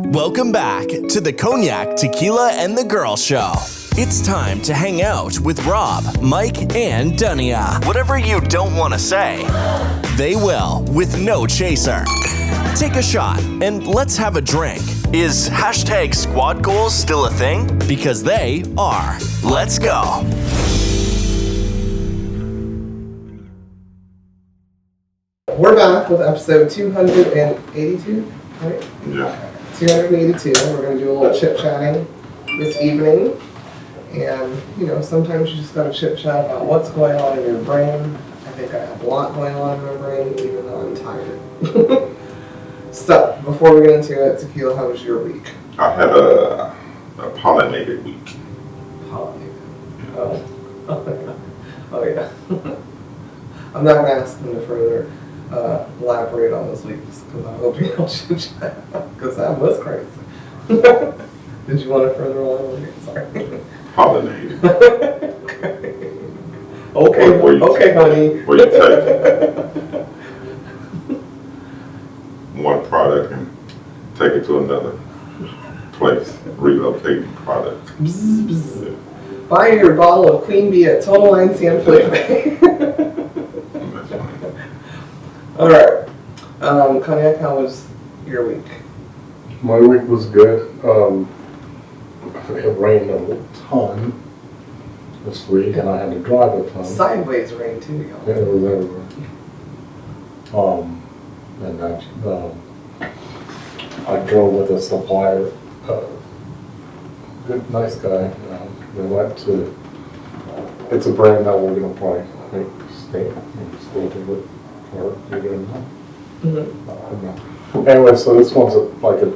Welcome back to the Cognac, Tequila, and the Girl Show. It's time to hang out with Rob, Mike, and Dunia. Whatever you don't want to say, they will with no chaser. Take a shot and let's have a drink. Is hashtag squad goals still a thing? Because they are. Let's go. We're back with episode 282, right? Yeah. 282. We're going to do a little chit-chatting this evening. And, you know, sometimes you just got to chit-chat about what's going on in your brain. I think I have a lot going on in my brain, even though I'm tired. So, before we get into it, Tequila, how was your week? I had a pollinated week. Pollinated. Oh, yeah. I'm not going to ask them to further elaborate on this week's because I'm hoping you'll chit-chat because that was crazy. Did you want to further elaborate? Sorry. Pollinated. Okay, honey. Where you take one product and take it to another place, relocating product. Bzz, bzz. Buy your bottle of Queen Bee at Total Wine San Felipe. All right. Cognac, how was your week? My week was good. It rained a ton this week, and I had to drive a ton. Sideways rain too, y'all. It was everywhere. And I drove with a supplier, good, nice guy. We went to. It's a brand that we're gonna probably make stay with, or you're gonna know. Anyway, so this one's like a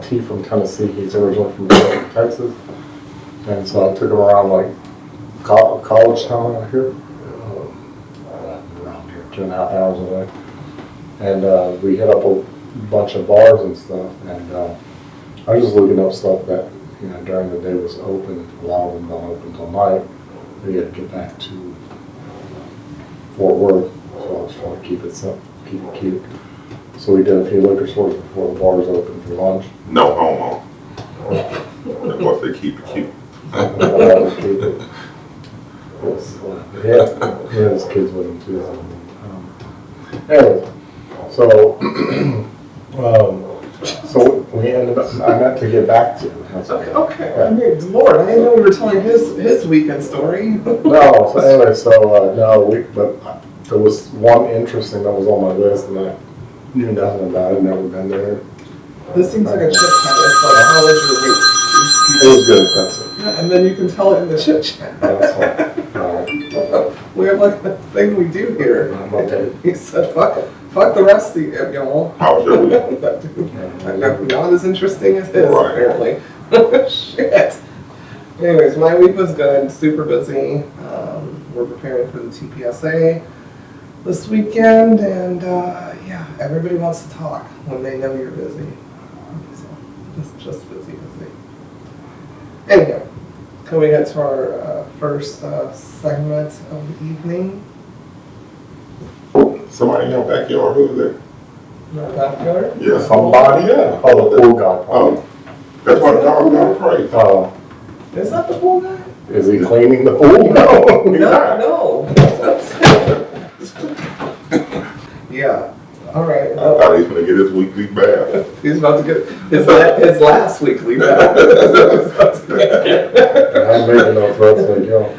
tea from Tennessee. He's originally from Texas, and so I took him around like college town out here, around here, 2.5 hours away, and we hit up a bunch of bars and stuff. And I was just looking up stuff that during the day was open. A lot of them don't open till night. We had to get back to Fort Worth, so I was trying to keep it simple, keep it cute. So we did a few liquor stores before the bars opened for lunch. No homo. That's what they keep it cute. Yeah, his kids with him too. Anyway, so we ended up. I meant to get back to. Okay. Yeah. I mean, Lord, I didn't know we were telling his weekend story. No. So anyway, but there was one interesting that was on my list, and I knew nothing about it. Never been there. This seems like a chit chat. It's like, how was your week? It was good. That's it. Yeah, and then you can tell it in the chit chat. That's fine. We have like the thing we do here. Okay. He said, fuck the rest of y'all. How was your week? Not as interesting as his, Right. apparently. Shit. Anyways, my week was good, super busy. We're preparing for the TPSA this weekend, and yeah, everybody wants to talk when they know you're busy. So, it's just busy. Anyhow, can we get to our first segment of the evening? Somebody in your backyard, who's there? Our backyard? Yeah. Somebody? Yeah. Oh, the pool guy. Oh, that's why the dog got afraid. Oh, Is that the pool guy? is he cleaning the pool? No. No. Yeah. All right. I thought he was going to get his weekly bath. He's about to get his last weekly bath. I'm making no threats like y'all.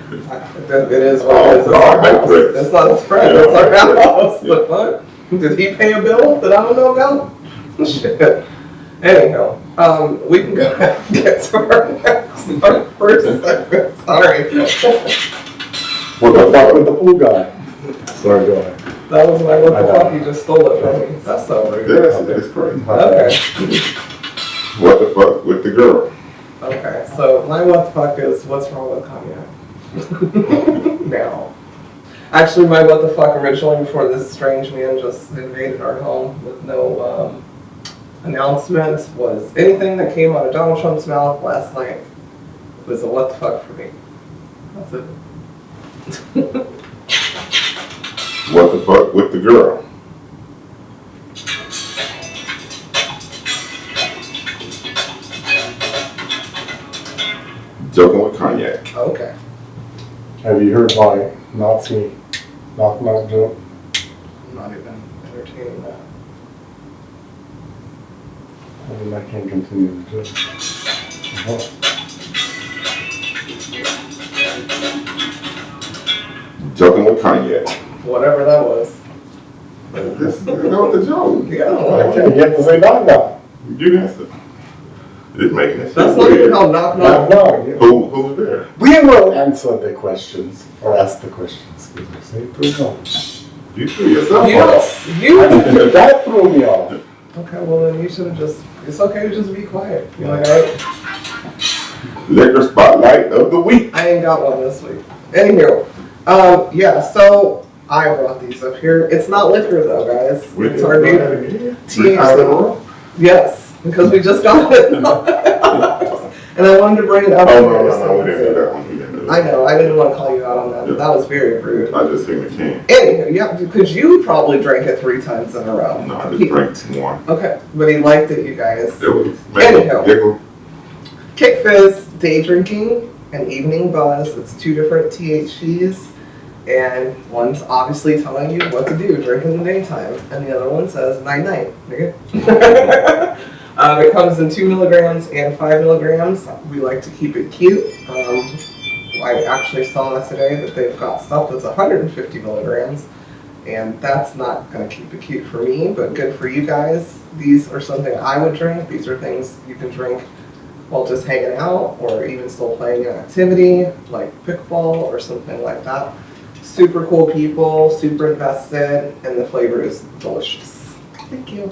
It is what it is. It's not a threat. It's our house. The fuck? Did he pay a bill that I don't know about? Shit. Anyhow, we can go ahead and get to our first segment. Sorry. What the fuck with the pool guy? Sorry, go ahead. That was my what the fuck, you just stole it from me. That's so rude. Yes, it's crazy. Okay. What the fuck with the girl? Okay, so my what the fuck is what's wrong with Cognac? Now. Actually, my what the fuck originally before this strange man just invaded our home with no announcement was anything that came out of Donald Trump's mouth last night was a what the fuck for me. That's it. What the fuck with the girl? Have you heard my Nazi knock-knock joke? I'm not even entertaining that. I mean, I can't continue the joke. Joking with Cognac. Whatever that was. This is the joke. Yeah. I can't get to say knock-knock. You answer. It's making it That's so not even weird. how knock knock. Knock-knock, yeah. Who's there? We will answer the questions, or ask the questions. Excuse me. Say it through them. You threw yourself You off. don't. You. That threw me off. Okay, well then you should have just. It's okay to just be quiet. You know, alright? Liquor spotlight of the week. I ain't got one this week. Anywho, yeah. So I brought these up here. It's not liquor though, guys. It's our new THC. Yes, because we just got it. And I wanted to bring it up. Oh, here, no, we so- didn't do that one. We didn't do that. I know. I didn't want to call you out on that, but that was very rude. I just seen the can. Anywho, yeah, because you probably drank it 3 times in a row. No, I just drank one. Okay, but he liked it, you guys. It was Anyhow. nickel. Kick Fizz, day drinking, and evening buzz. It's 2 different THCs, and one's obviously telling you what to do, drink in the daytime, and the other one says night-night, nigga. It comes in 2 milligrams and 5 milligrams. We like to keep it cute. I actually saw yesterday that they've got stuff that's 150 milligrams, and that's not going to keep it cute for me, but good for you guys. These are something I would drink. These are things you can drink while just hanging out or even still playing an activity like pickleball or something like that. Super cool people, super invested, and the flavor is delicious. Thank you.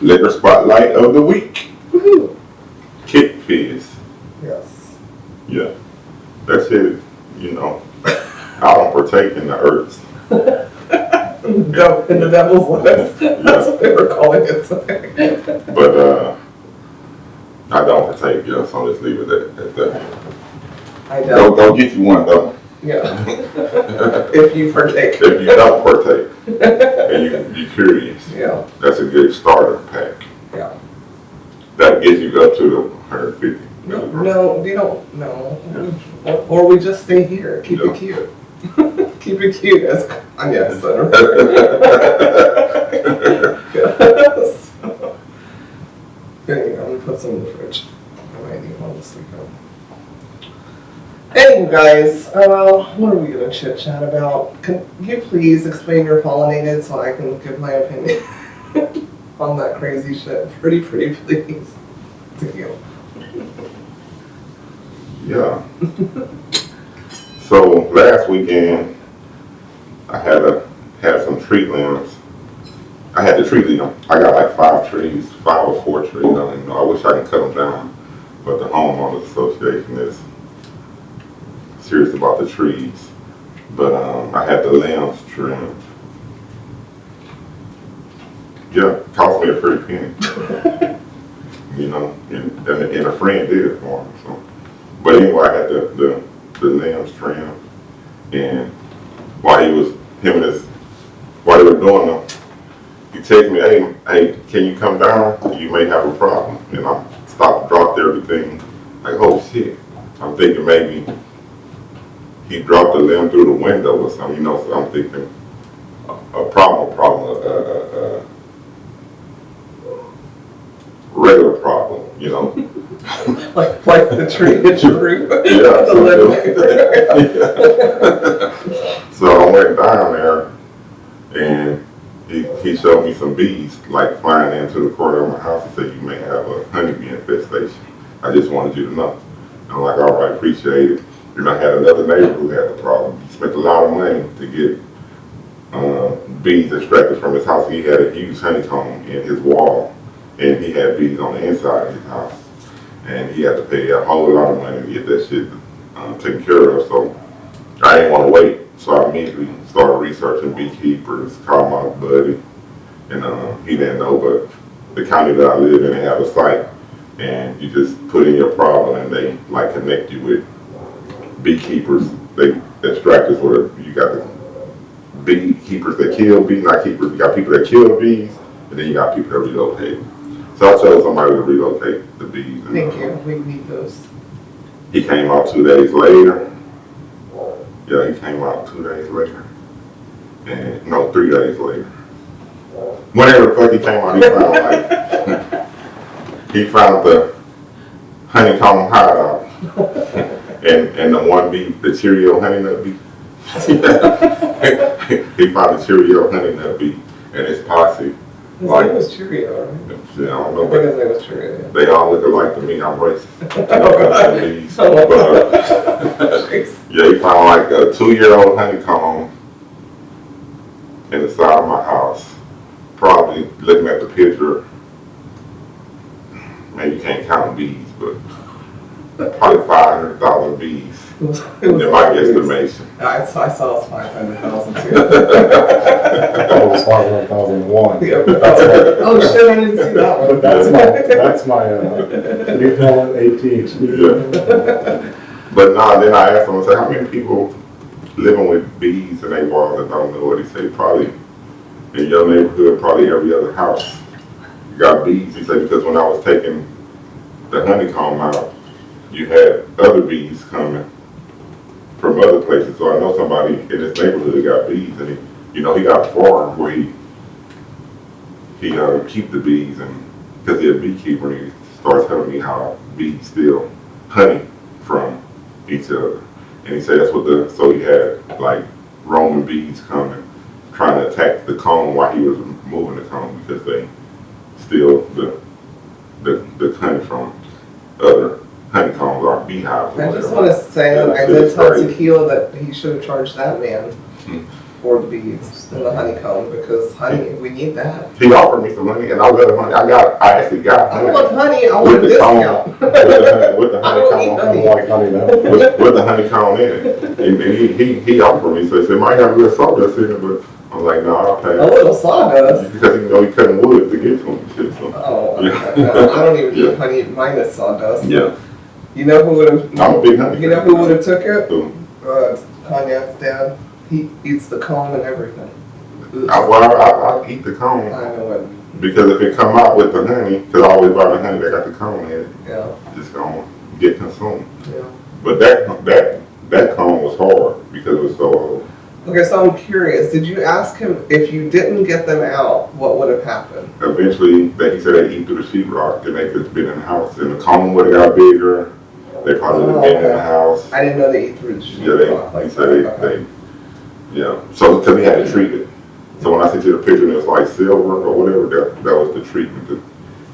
Liquor spotlight of the week. Woohoo! Chit Fizz. Yes. Yeah. That shit, you know, I don't partake in the herbs. In the devil's lettuce. That's what they were calling it today. But I don't partake, yeah, so I'll just leave it at that. I don't. Go get you one though. Yeah. If you partake. If you don't partake and you're curious, Yeah. that's a good starter pack. Yeah. That gets you up to the 150. No, you don't. No. Or we just stay here. Keep it cute. Keep it cute as yes. Yes. Anyway, I'm gonna put some in the fridge. I might need one this weekend. Anyway, guys, what are we gonna chit chat about? Can you please explain your pollinated so I can give my opinion on that crazy shit? Pretty, please. Tequila. Yeah. So last weekend, I had some tree limbs. I had the tree limb. I got like 5 trees, 5 or 4 trees. I don't even know. I wish I could cut them down, but the homeowners association is serious about the trees. But I had the limbs trimmed. Yeah, it cost me a pretty penny. You know, and a friend did it for me. So, but anyway, I had the limbs trimmed, and while they were doing them, he texted me, hey, can you come down? You may have a problem. And I dropped everything, like, oh shit. I'm thinking maybe he dropped the limb through the window or something, you know, so I'm thinking a regular problem, you know. like the tree hit your roof. Yeah, The so I went down there and he showed me some bees like flying into the corner of my house and said you may have a honeybee infestation. I just wanted you to know. I'm like, all right, appreciate it. And I had another neighbor who had the problem. He spent a lot of money to get bees extracted from his house. He had a huge honeycomb in his wall, and he had bees on the inside of his house. And he had to pay a whole lot of money to get that shit taken care of. So I didn't want to wait. So I immediately started researching beekeepers, called my buddy, and he didn't know, but the county that I live in, they have a site, and you just put in your problem, and they like connect you with beekeepers, extractors, where you got the beekeepers that kill bees, not keepers, you got people that kill bees, and then you got people that relocate. So I chose somebody to relocate the bees. And, Thank you. We need those. He came out 2 days later. Yeah, he came out 2 days later. And no, 3 days later. Whenever the fuck he came out, he found the honeycomb hideout and the one beef, the Cheerio honey nut beef. He found the Cheerio honey nut beef and his posse. His name was Cheerio, right? Yeah, I don't know. I think his name was Cheerio. Yeah. They all look alike to me. I'm racist. Yeah, he found like a 2-year-old honeycomb in the side of my house. Probably looking at the picture, maybe you can't count bees, but probably 500,000 bees. In my estimation. I saw it's 500,000 too. That was 500,001. Yeah, oh shit, I didn't see that one. But that's my what do you call it, ADHD? Yeah. But nah, then I asked him, I said, how many people living with bees in their walls that don't know what he said? Probably in your neighborhood, probably every other house you got bees. He said, because when I was taking the honeycomb out, you had other bees coming from other places. So I know somebody in his neighborhood got bees, and he got a farm where he keep the bees, and because he's a beekeeper, and he starts telling me how bees steal honey from each other. And he said that's what so he had like Roman bees coming, trying to attack the comb while he was moving the comb because they steal the honey from other honeycombs or beehives. I just want to say that I did tell Tequila that he should have charged that man for the bees and the honeycomb because honey, we need that. He offered me some honey and I let him honey. I actually got honey. I don't want honey, I want a discount. With the honeycomb, I don't like honey now. with the honeycomb in it. And he offered me, so he said, might have a little sawdust in it, but I was like, no, I'll pay. A little sawdust? Because he cutting wood to get to him and shit. So. Oh, okay. Yeah. No, I don't even eat honey minus sawdust. Yeah. You know who would have? I'm a big honey. You know who would have took it? Who? Cognac's dad. He eats the comb and everything. I eat the comb. I know it. Because if it come out with the honey, because I always buy the honey that got the comb in it, Yeah. it's gonna get consumed. Yeah. But that comb was hard because it was so old. Okay, so I'm curious. Did you ask him if you didn't get them out, what would have happened? Eventually, he said they eat through the sheetrock and they could have been in the house. And the comb would have got bigger. They probably would have been in the house. I didn't know they eat through the Yeah, sheetrock. he said they, yeah. So, because he had to treat it. So when I sent you the picture and it was like silver or whatever, that was the treatment to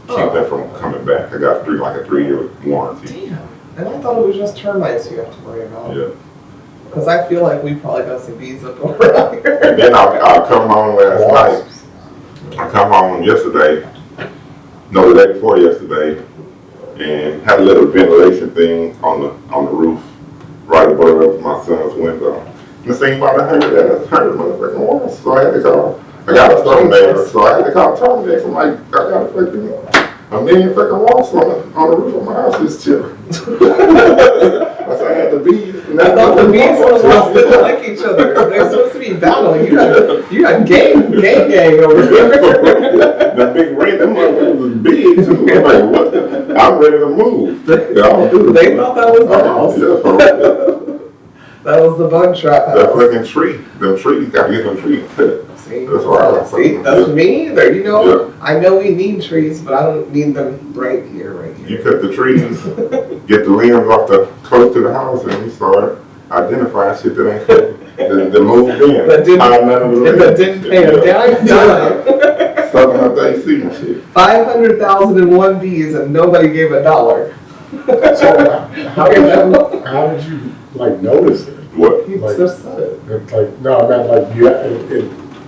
keep that from coming back. I got like a 3-year warranty. Damn. And I thought it was just termites you have to worry about. Yeah. Because I feel like we probably got some bees up around here. And then I come home last night. I come home yesterday, no, the day before yesterday, and had a little ventilation thing on the roof right above my son's window. And the thing about 100 motherfucking walls, so I had to call. I got a terminator, so I had to call terminator. I'm like, I got a million fucking wasps on the roof of my house. It's chilling. I said I had the bees. I thought the bees were supposed to like each other. They're supposed to be battling. You got gang over here. The big red, them motherfuckers was big too. I'm like, what? I'm ready to move. They thought that was the house. Yeah, for real. That was the bug trap house. That fucking tree. Them trees, gotta get them trees cut. See, That's why that's me either. You know, Yeah. I know we need trees, but I don't need them right here. You cut the trees, get the limbs off close to the house, and we start identifying shit that ain't that moved in. That didn't pay a dime. Sucking up the AC and shit. 500,001 bees and nobody gave $1. So how did you like notice it? What? He Like- just said it. It's like no, I meant like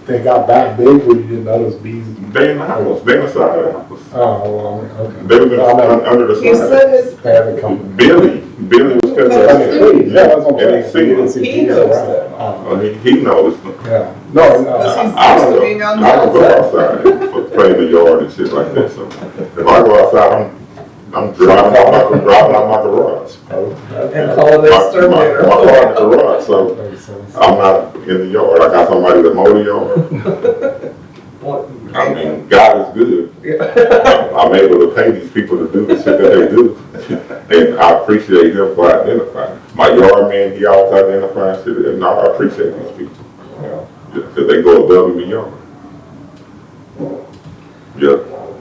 they got that big where you didn't notice bees. They in the house. They inside the house. Oh well, okay. They was under the He sun. said his. They haven't come. Billy was cutting the trees. Yeah, that's what I'm And saying. You didn't see he bees noticed around. it. Oh, he knows. Yeah. No. Because he's I used don't to go. being on I don't go the outside and play in the yard and shit like that. So if I go outside, I'm driving out my garage. And calling it My exterminator. car in the garage, so Makes sense. I'm not in the yard. I got somebody to mow the yard. I mean, God is good. I'm able to pay these people to do the shit that they do. And I I appreciate him for identifying. My yard man, he always identifying shit, and I appreciate these people. Because they go above and beyond. Yeah.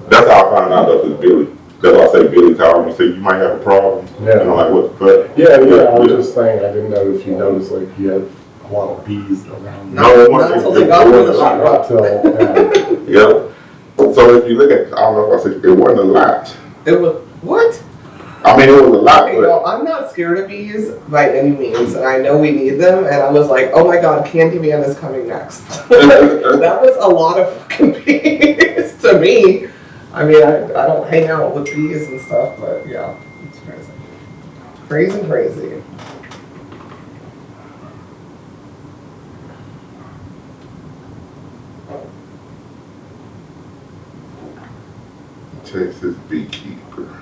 That's how I found out that was Billy. That's why I say Billy called me and said, you might have a problem. Yeah. And I'm like, what the fuck? Yeah, I was just saying, I didn't know if you noticed, like, he had a lot of bees around. No, Not until they got rid of the Not till, Yeah. So if you look at, I don't know if I said, it wasn't a lot. It was, what? I mean, it was a lot, Okay, but well, I'm not scared of bees by any means, and I know we need them, and I was like, oh my god, Candyman is coming next. That was a lot of fucking bees to me. I mean, I don't hang out with bees and stuff, but yeah, it's crazy. Crazy, crazy. Texas beekeeper.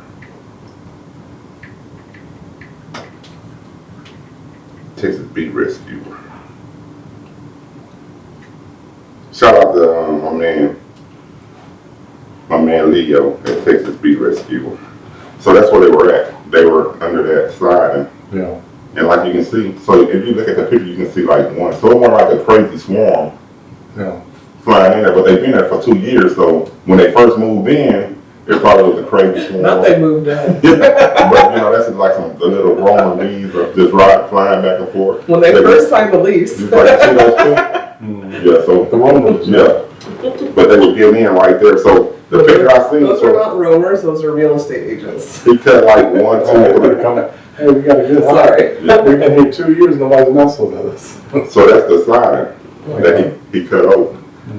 Texas bee rescuer. Shout out to my man Leo at Texas Bee Rescuer. So that's where they were at. They were under that slide, yeah. and like you can see, so if you look at the picture, you can see like one. So it wasn't like a crazy swarm Yeah. flying in there, but they've been there for 2 years. So when they first moved in, it probably was a crazy swarm. Not they moved in. But that's like the little roaming bees are just flying back and forth. When they first signed the lease. You like see those two? Yeah, so The roamers. yeah. But they would get in right there. So the picture I seen, Those are not roamers, those are real estate agents. he cut like 1, 2, 3. Hey, we got a good Sorry. We've been here 2 years, nobody's messed with us. So that's the sign that he cut open.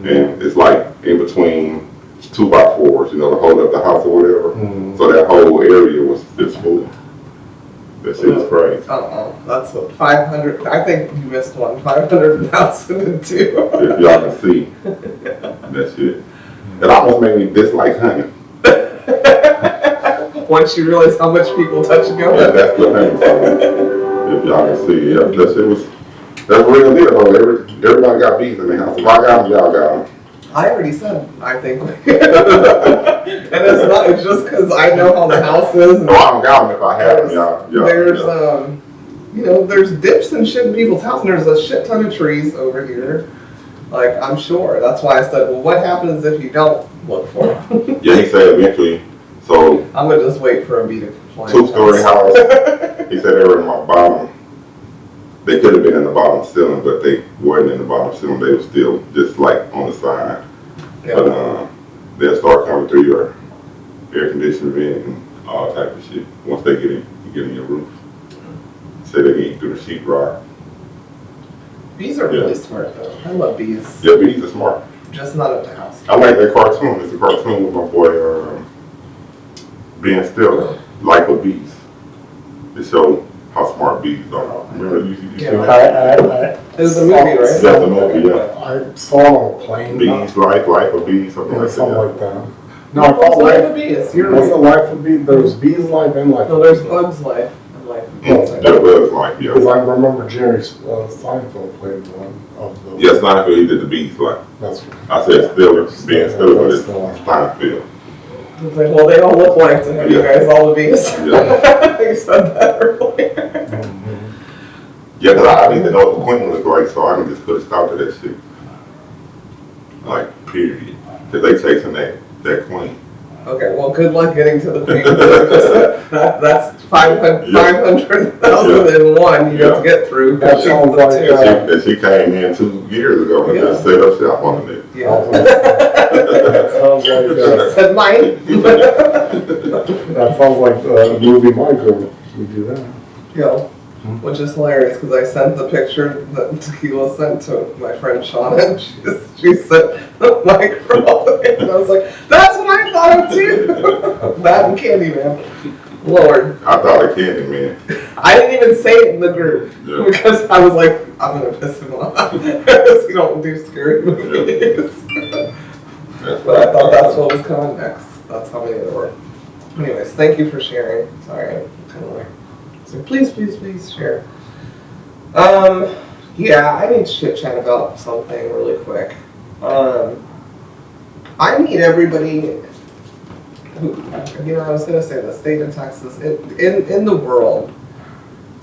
And it's like in between 2x4s, to hold up the house or whatever. So that whole area was just full. That shit is crazy. That's what 500. I think you missed one. 500,002. If y'all can see that shit. It almost made me dislike hunting. Once you realize how much people touch and go. Yeah, that's the thing. So if y'all can see, yeah, that shit was, that's real deal though. Everybody got bees in their house. If I got them, y'all got them. I already said, I think. And it's not, it's just because I know how the house is. No, I don't got them if I have them, y'all. There's, there's dips and shit in people's house, and there's a shit ton of trees over here. Like, I'm sure. That's why I said, well, what happens if you don't look for them? Yeah, he said eventually, so I'm going to just wait for a bee to complain. 2-story house. He said they were in my bottom. They could have been in the bottom ceiling, but they weren't in the bottom ceiling. They were still just like on the side. Yeah. But they'll start coming through your air conditioning vent and all type of shit once they get in your roof. Say they get through the sheetrock. Bees are really smart, though. I love bees. Yeah, bees are smart. Just not at the house. I like that cartoon. It's a cartoon with my boy Ben Stiller, Life of Bees. It showed how smart bees are. Remember you Yeah. It was a movie, right? That's a movie, yeah. I saw it on a plane. Bees Life of Bees, something Yeah, like something that. like that. No, I What's thought life life. of bees? You're What's the right. life of bees? There's bees life and life. No, there's bugs life and life of bees. That was like, Because yeah. I remember Jerry Seinfeld played one of those. Yes, Steinfeld, he did the Bees Life. That's I said Stiller, Ben Stiller, but it's Steinfeld. I was like, well, they all look like to him, you guys, all the bees. Yeah. You said that earlier. Yeah, because I need to know what the queen look like, so I can just put a stop to that shit. Like, period. Because they chasing that queen. Okay, well, good luck getting to the queen. That's 500,001 you have to get through. That She's sounds the like, two. And she came in 2 years ago and just set up shop on it. Yeah. That sounds like Said mine. that sounds like the movie Michael. We do that. Yeah. Which is hilarious because I sent the picture that Tequila sent to my friend Shauna, and she said my girl, and I was like, that's what I thought of too. That and Candyman. Lord. I thought of Candyman. I didn't even say it in the group Yeah. because I was like, I'm gonna piss him off because you don't do scary movies. But I thought that's what was coming next. That's how many there were. Anyways, thank you for sharing. Sorry, I'm kind of like. So please share. Yeah, I need to chit chat about something really quick. I need everybody. I was gonna say the state of Texas, in the world,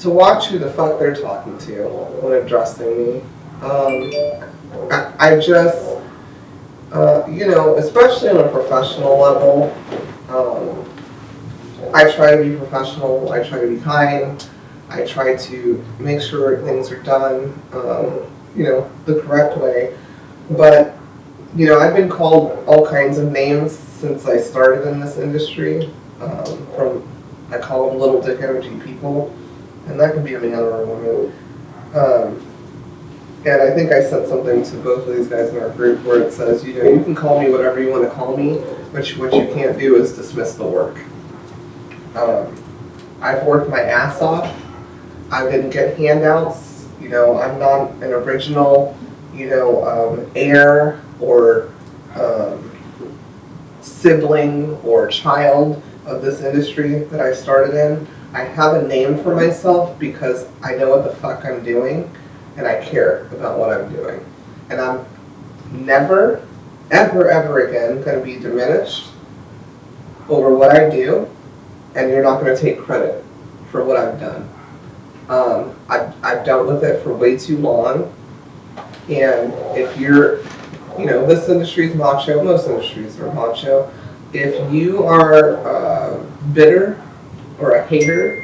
to watch who the fuck they're talking to when addressing me. I just, especially on a professional level, I try to be professional, I try to be kind, I try to make sure things are done, the correct way. But, I've been called all kinds of names since I started in this industry, I call them little dick energy people, and that can be a man or a woman. And I think I sent something to both of these guys in our group where it says, you can call me whatever you want to call me, but what you can't do is dismiss the work. I've worked my ass off. I didn't get handouts. I'm not an original, heir or sibling or child of this industry that I started in. I have a name for myself because I know what the fuck I'm doing and I care about what I'm doing. And I'm never, ever, ever again going to be diminished over what I do, and you're not going to take credit for what I've done. I've dealt with it for way too long, and if you're, this industry is macho, most industries are macho. If you are bitter or a hater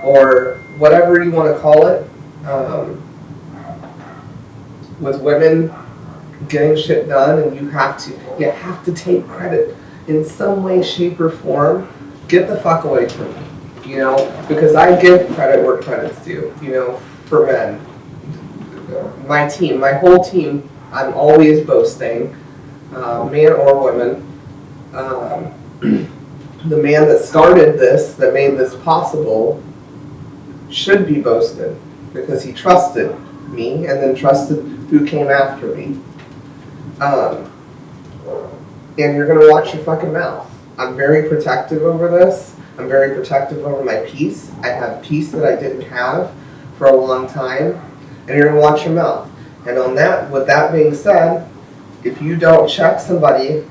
or whatever you want to call it, with women getting shit done, and you have to take credit in some way, shape, or form, get the fuck away from me. Because I give credit where credit's due. For men, my team, my whole team, I'm always boasting, man or women. The man that started this, that made this possible, should be boasted because he trusted me and then trusted who came after me. And you're gonna watch your fucking mouth. I'm very protective over this. I'm very protective over my peace. I have peace that I didn't have for a long time. And you're gonna watch your mouth. And with that being said, if you don't check somebody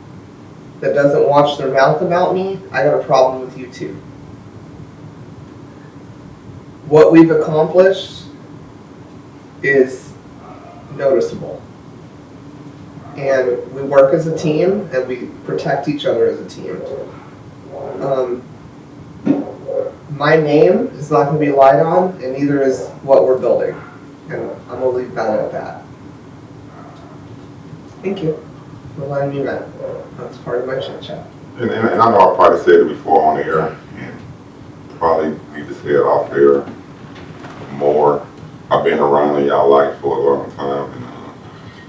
that doesn't watch their mouth about me, I got a problem with you too. What we've accomplished is noticeable. And we work as a team, and we protect each other as a team. My name is not going to be lied on, and neither is what we're building. And I'm going to leave that at that. Thank you for letting me vent. That's part of my chit chat. And I know I probably said it before on the air, and probably need to say it off air more. I've been around in y'all life for a long time, and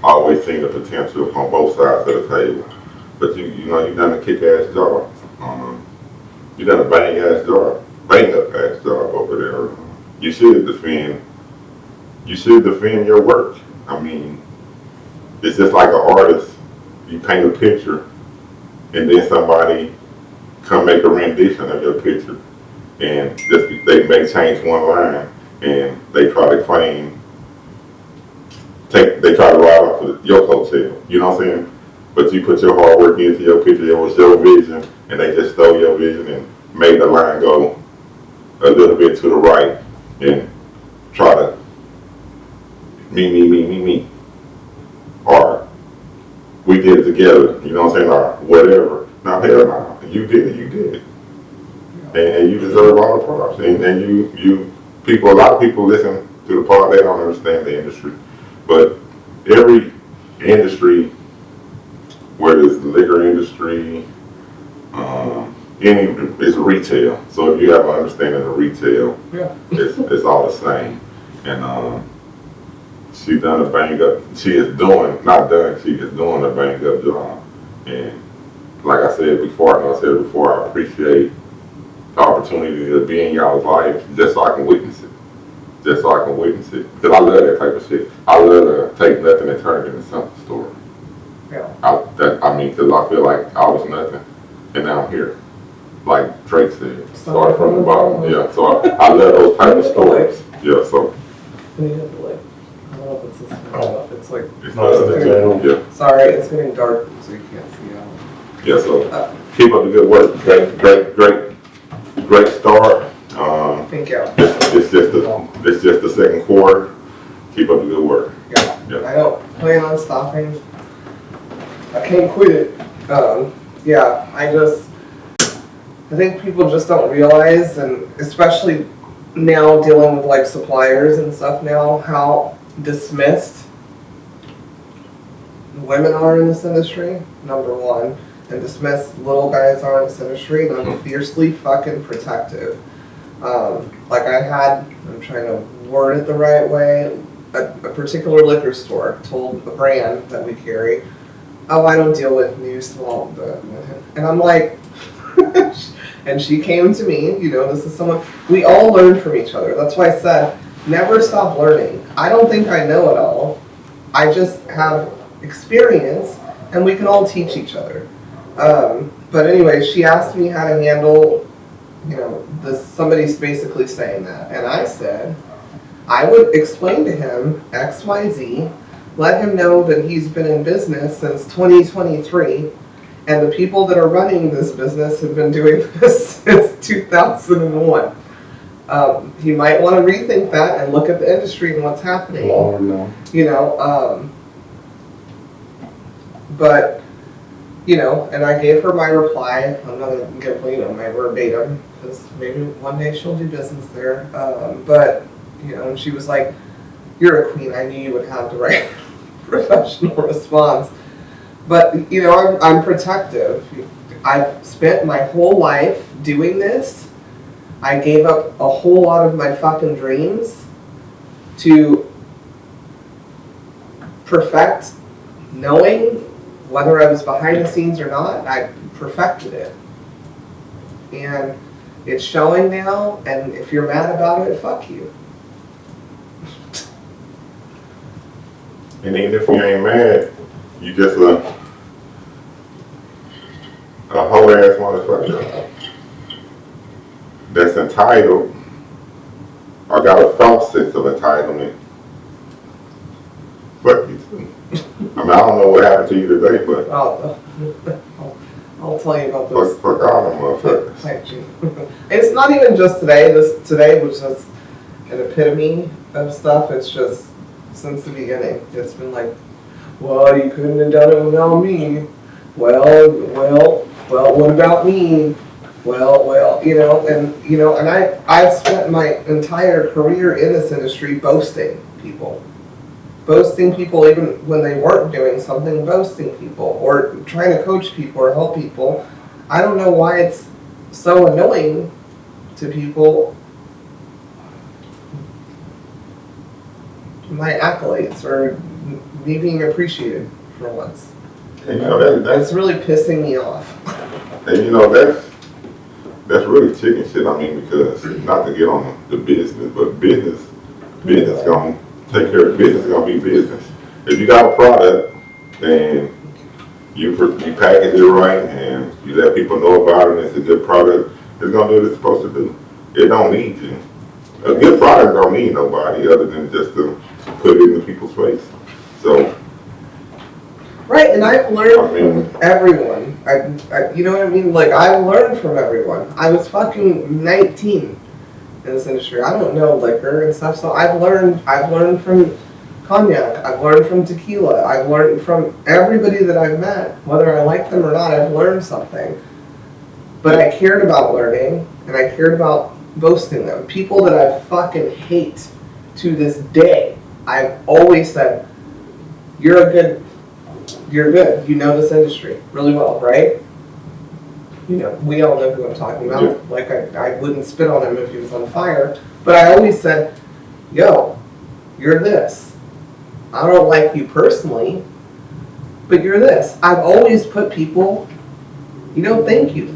I always seen the potential on both sides of the table. But you done a kick-ass job. You done a bang-up ass job over there. You should defend your work. I mean, it's just like an artist. You paint a picture, and then somebody come make a rendition of your picture, and they may change one line, and they try to they try to ride off of your coattail. You know what I'm saying? But you put your hard work into your picture. It was your vision, and they just stole your vision and made the line go a little bit to the right and try to me. Or we did it together, you know what I'm saying, or whatever. Now, hell no, you did it. And you deserve all the props. And a lot of people listen to the part, they don't understand the industry. But every industry, whether it's the liquor industry, it's retail. So if you have an understanding of retail, it's all the same. And she is doing a bang up job. And like I said before, I appreciate the opportunity to be in y'all's life just so I can witness it. Because I love that type of shit. I love to take nothing and turn it into something story. Yeah. Because I feel like I was nothing, and now I'm here. Like Drake said, started from the bottom. Yeah, so I love those type of stories. Yeah, so. I don't know if it's this one. It's like. Yeah. Sorry, it's getting dark, so you can't see out. Yeah, so. Keep up the good work. Great start. Thank you. It's just the second quarter. Keep up the good work. Yeah. Yeah. I don't plan on stopping. I can't quit it. Yeah, I think people just don't realize, and especially now dealing with like suppliers and stuff now, how dismissed women are in this industry, number one, and dismissed little guys are in this industry, and I'm fiercely fucking protective. Like I'm trying to word it the right way, a particular liquor store told a brand that we carry, oh, I don't deal with new small, and I'm like, and she came to me, you know, this is someone, we all learn from each other. That's why I said, never stop learning. I don't think I know it all. I just have experience, and we can all teach each other. But anyway, she asked me how to handle, you know, somebody's basically saying that. And I said, I would explain to him X, Y, Z, let him know that he's been in business since 2023, and the people that are running this business have been doing this since 2001. He might want to rethink that and look at the industry and what's happening. Lord, no. You know, but, you know, and I gave her my reply. I'm not going to give, you know, my verbatim, because maybe one day she'll do business there. But, you know, and she was like, you're a queen. I knew you would have the right professional response. But, you know, I'm protective. I've spent my whole life doing this. I gave up a whole lot of my fucking dreams to perfect knowing whether I was behind the scenes or not. I perfected it. And it's showing now, and if you're mad about it, fuck you. And even if you ain't mad, you just a whole ass motherfucker that's entitled or got a false sense of entitlement. Fuck you too. I mean, I don't know what happened to you today, but I'll tell you about this. fuck all them motherfuckers. Thank you. It's not even just today. Today was just an epitome of stuff. It's just since the beginning. It's been like, well, you couldn't have done it without me. Well, what about me? Well, you know, and I've spent my entire career in this industry boasting people even when they weren't doing something, boasting people or trying to coach people or help people. I don't know why it's so annoying to people, my accolades or me being appreciated for once. And you know That's really pissing me off. And you know that's really chicken shit. I mean, because not to get on the business, but business gonna take care of business. Gonna be business. If you got a product and you package it right and you let people know about it, and it's a good product, it's gonna do what it's supposed to do. It don't need you. A good product don't need nobody other than just to put it in the people's face. So. Right, and I've learned from everyone. I you know what I mean? Like, I've learned from everyone. I was fucking 19 in this industry. I don't know liquor and stuff, so I've learned from Cognac. I've learned from Tequila. I've learned from everybody that I've met. Whether I like them or not, I've learned something. But I cared about learning, and I cared about boasting them. People that I fucking hate to this day, I've always said, you're good. You know this industry really well, right? You know, we all know who I'm talking about. Yeah. Like, I wouldn't spit on him if he was on fire. But I always said, yo, you're this. I don't like you personally, but you're this. I've always put people, you know, thank you.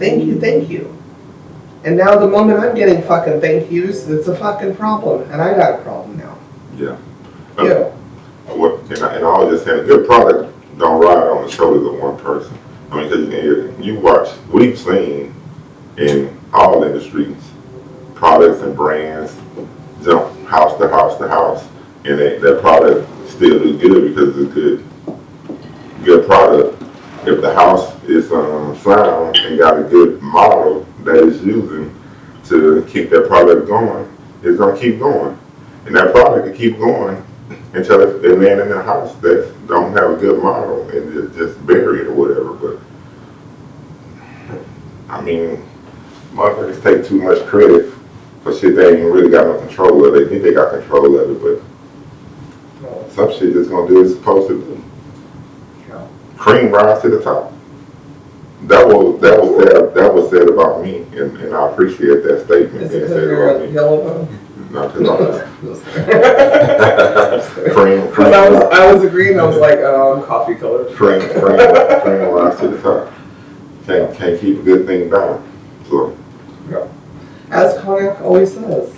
And now the moment I'm getting fucking thank yous, it's a fucking problem. And I got a problem now. Yeah. Yeah. And I was just saying, a good product don't ride on the shoulders of one person. I mean, because you watch, we've seen in all industries, products and brands jump house to house to house, and that product still do good because it's a good product. if the house is sound and got a good model that it's using to keep that product going, it's gonna keep going, and that product will keep going until it land in a house that don't have a good model and it's just buried or whatever. But I mean, motherfuckers take too much credit for shit they ain't really got no control of. They think they got control of it, but some shit just gonna do what it's supposed to do. Cream rise to the top. That was said about me, and I appreciate that statement. Is it because you're a yellow bone? Not because cream. I was agreeing. I was like, coffee color. Cream rise to the top. Can't keep a good thing down. So. Yeah. As Cognac always says,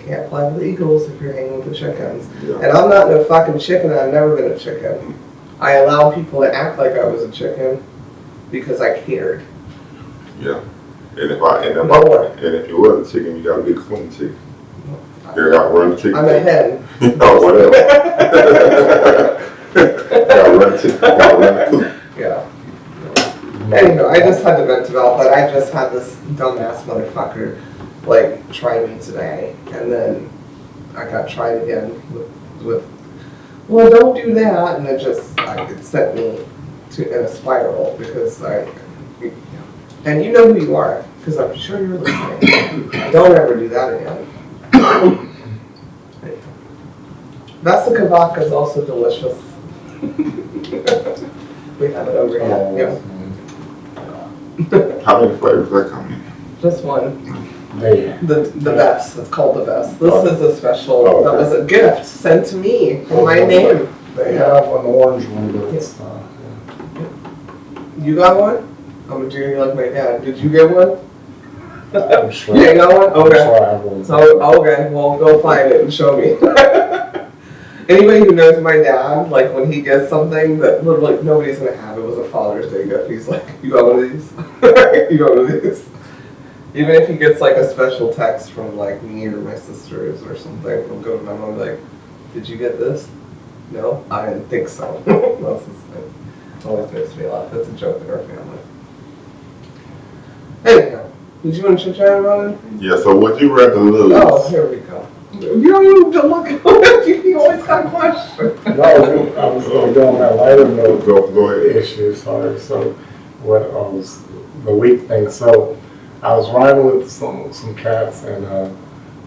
can't fly with the eagles if you're hanging with the chickens. Yeah. And I'm not no fucking chicken. I've never been a chicken. I allow people to act like I was a chicken because I cared. Yeah. And if you was a chicken, you gotta be a clean chicken. You gotta run the chicken. I'm a hen. Oh, whatever. Gotta run the chicken. Gotta run the coop. Yeah. Anyway, I just had to vent about that. I just had this dumbass motherfucker like try me today, and then I got tried again with well, don't do that, and it sent me in a spiral because and you know who you are because I'm sure you're listening. Don't ever do that again. Vasa Kavaka is also delicious. We have it over here. Yeah. How many flavors that come in? Just one. They, The best. It's called the best. This is a special. Oh, okay. That was a gift sent to me in my name. they have an orange one, but it's You got one? I'm doing like my dad. Did you get one? I'm sure. You ain't got one? I'm Okay. sure I have one. Okay. Well, go find it and show me. Anybody who knows my dad, like when he gets something that literally nobody's gonna have, it was a Father's Day gift. He's like, "You got one of these? You got one of these?" Even if he gets like a special text from like me or my sisters or something, he'll go to my mom and be like, "Did you get this?" No, I didn't think so. That's his thing. Always makes me laugh. That's a joke in our family. Anyhow, did you want to chit chat about it? Yeah, so would you rather lose? Oh, here we go. You don't even look at it. You always got questions. No, I was going to go on that lighter note. Go ahead. Issue, sorry. So, what was the week thing? So, I was riding with some cats, and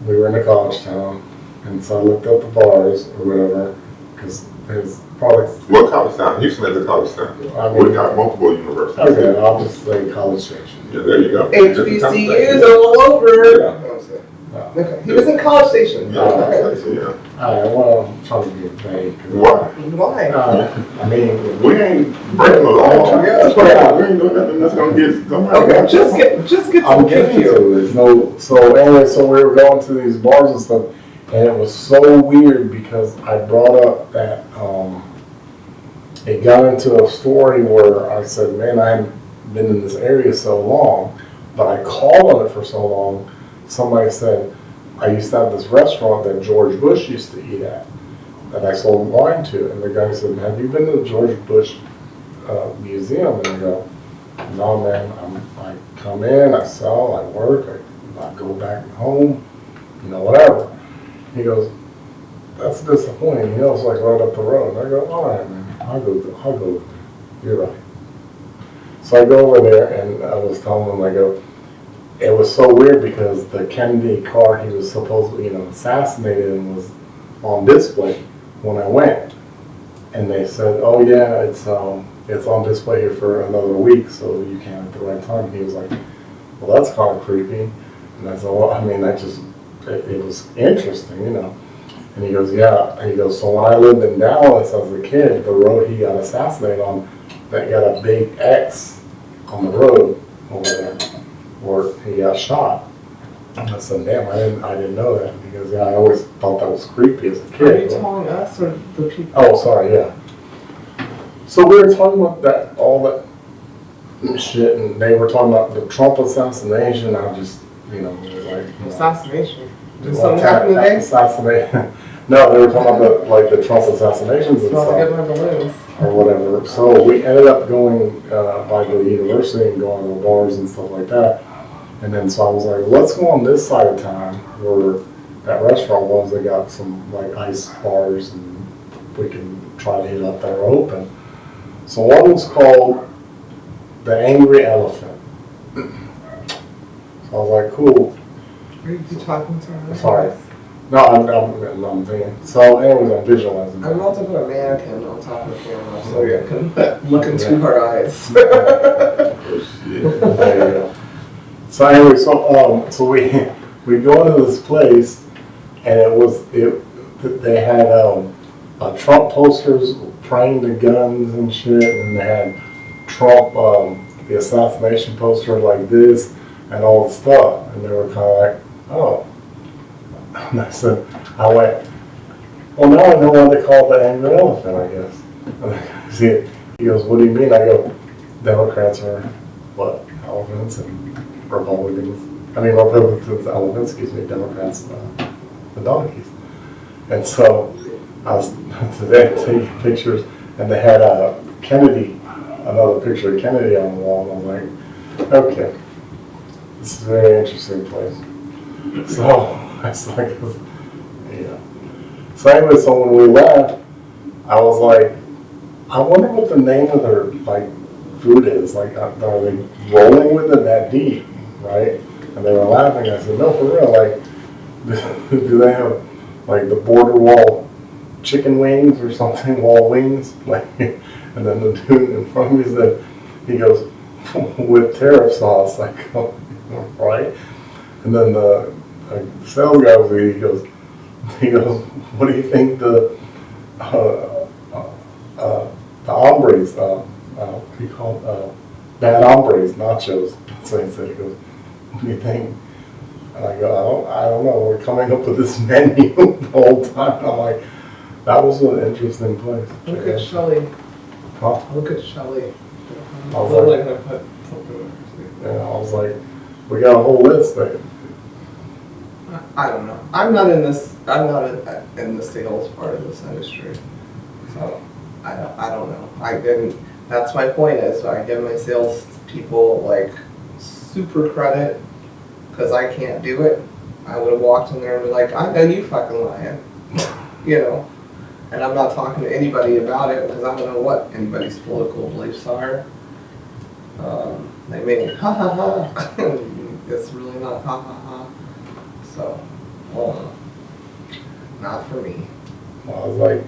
we were in a college town, and so I looked up the bars or whatever, because there's probably. What college town? Houston is a college town. We got multiple universities. Okay, I'll just say College Station. Yeah, there you go. HBCUs all over. Yeah. Okay. He was in College Station. Yeah, Okay. yeah. Alright, well, I'm trying to be vague. Why? Why? I mean, We ain't breaking the law. Yeah. We ain't doing nothing that's gonna get somebody. Okay, just get I'm some getting you. to it. So anyway, so we were going to these bars and stuff, and it was so weird because I brought up that it got into a story where I said, man, I haven't been in this area so long, but I called on it for so long. Somebody said, I used to have this restaurant that George Bush used to eat at, that I sold wine to, and the guy said, have you been to the George Bush museum? And I go, no, man, I come in, I sell, I work, I go back home, whatever. He goes, that's disappointing. It's like right up the road. And I go, all right, man, I'll go over there. You're right. So I go over there, and I was telling him, I go, it was so weird because the Kennedy car he was supposedly, assassinated in was on display when I went. And they said, oh yeah, it's on display here for another week, so you came at the right time. And he was like, well, that's kind of creepy. And I said, well, I mean, it was interesting, And he goes, yeah. He goes, so when I lived in Dallas as a kid, the road he got assassinated on, that got a big X on the road over there, where he got shot. And I said, damn, I didn't know that. He goes, yeah, I always thought that was creepy as a kid. Are you telling us or the people? Oh, sorry, yeah. So we were talking about all that shit, and they were talking about the Trump assassination. I just, it was like... Assassination? Did something happen today? Assassination. No, they were talking about the Trump assassinations and Smells stuff. like my balloons. or whatever. So we ended up going by the university and going to bars and stuff like that. And then so I was like, let's go on this side of town where that restaurant was. They got some like ice bars and we can try to hit up that are open. So one was called the Angry Elephant. So I was like, cool. Are you talking to her? Sorry. No, I'm thinking. So anyways, I'm visualizing. I'm about to put a mannequin on top of the camera so you can look into her eyes. Oh, shit. There you go. So anyway, so we go into this place, and they had Trump posters praying to guns and shit, and they had Trump the assassination poster like this and all the stuff, and they were kind of like, oh. And I went, well, now I know why they call it the Angry Elephant, I guess. And see, he goes, what do you mean? I go, Democrats are what, elephants, and Republicans, elephants, excuse me, Democrats, the donkeys. And so I was today taking pictures, and they had Kennedy, another picture of Kennedy on the wall, and I'm like, okay, this is a very interesting place. So I was like, yeah. So anyway, so when we left, I was like, I wonder what the name of their like food is. Like, are they rolling with it that deep, right? And they were laughing. I said, no, for real. Like, do they have like the border wall chicken wings or something, wall wings? Like, and then the dude in front of me said, he goes, with tariff sauce. Like, right? And then the sales guy was there, he goes, what do you think the hombres, what do you call it, bad hombres, nachos? So he said, he goes, what do you think? And I go, I don't know, we're coming up with this menu the whole time. I'm like, that was an interesting place. Look at Shelley. Huh? Look at Shelley. I was like, we got a whole list there. I don't know. I'm not in the sales part of this industry, so I don't know. That's my point. Is I give my sales people like super credit because I can't do it. I would have walked in there and be like, I know you fucking lying, you know. And I'm not talking to anybody about it because I don't know what anybody's political beliefs are. They may ha ha ha. It's really not ha ha ha. So, not for me. I was like,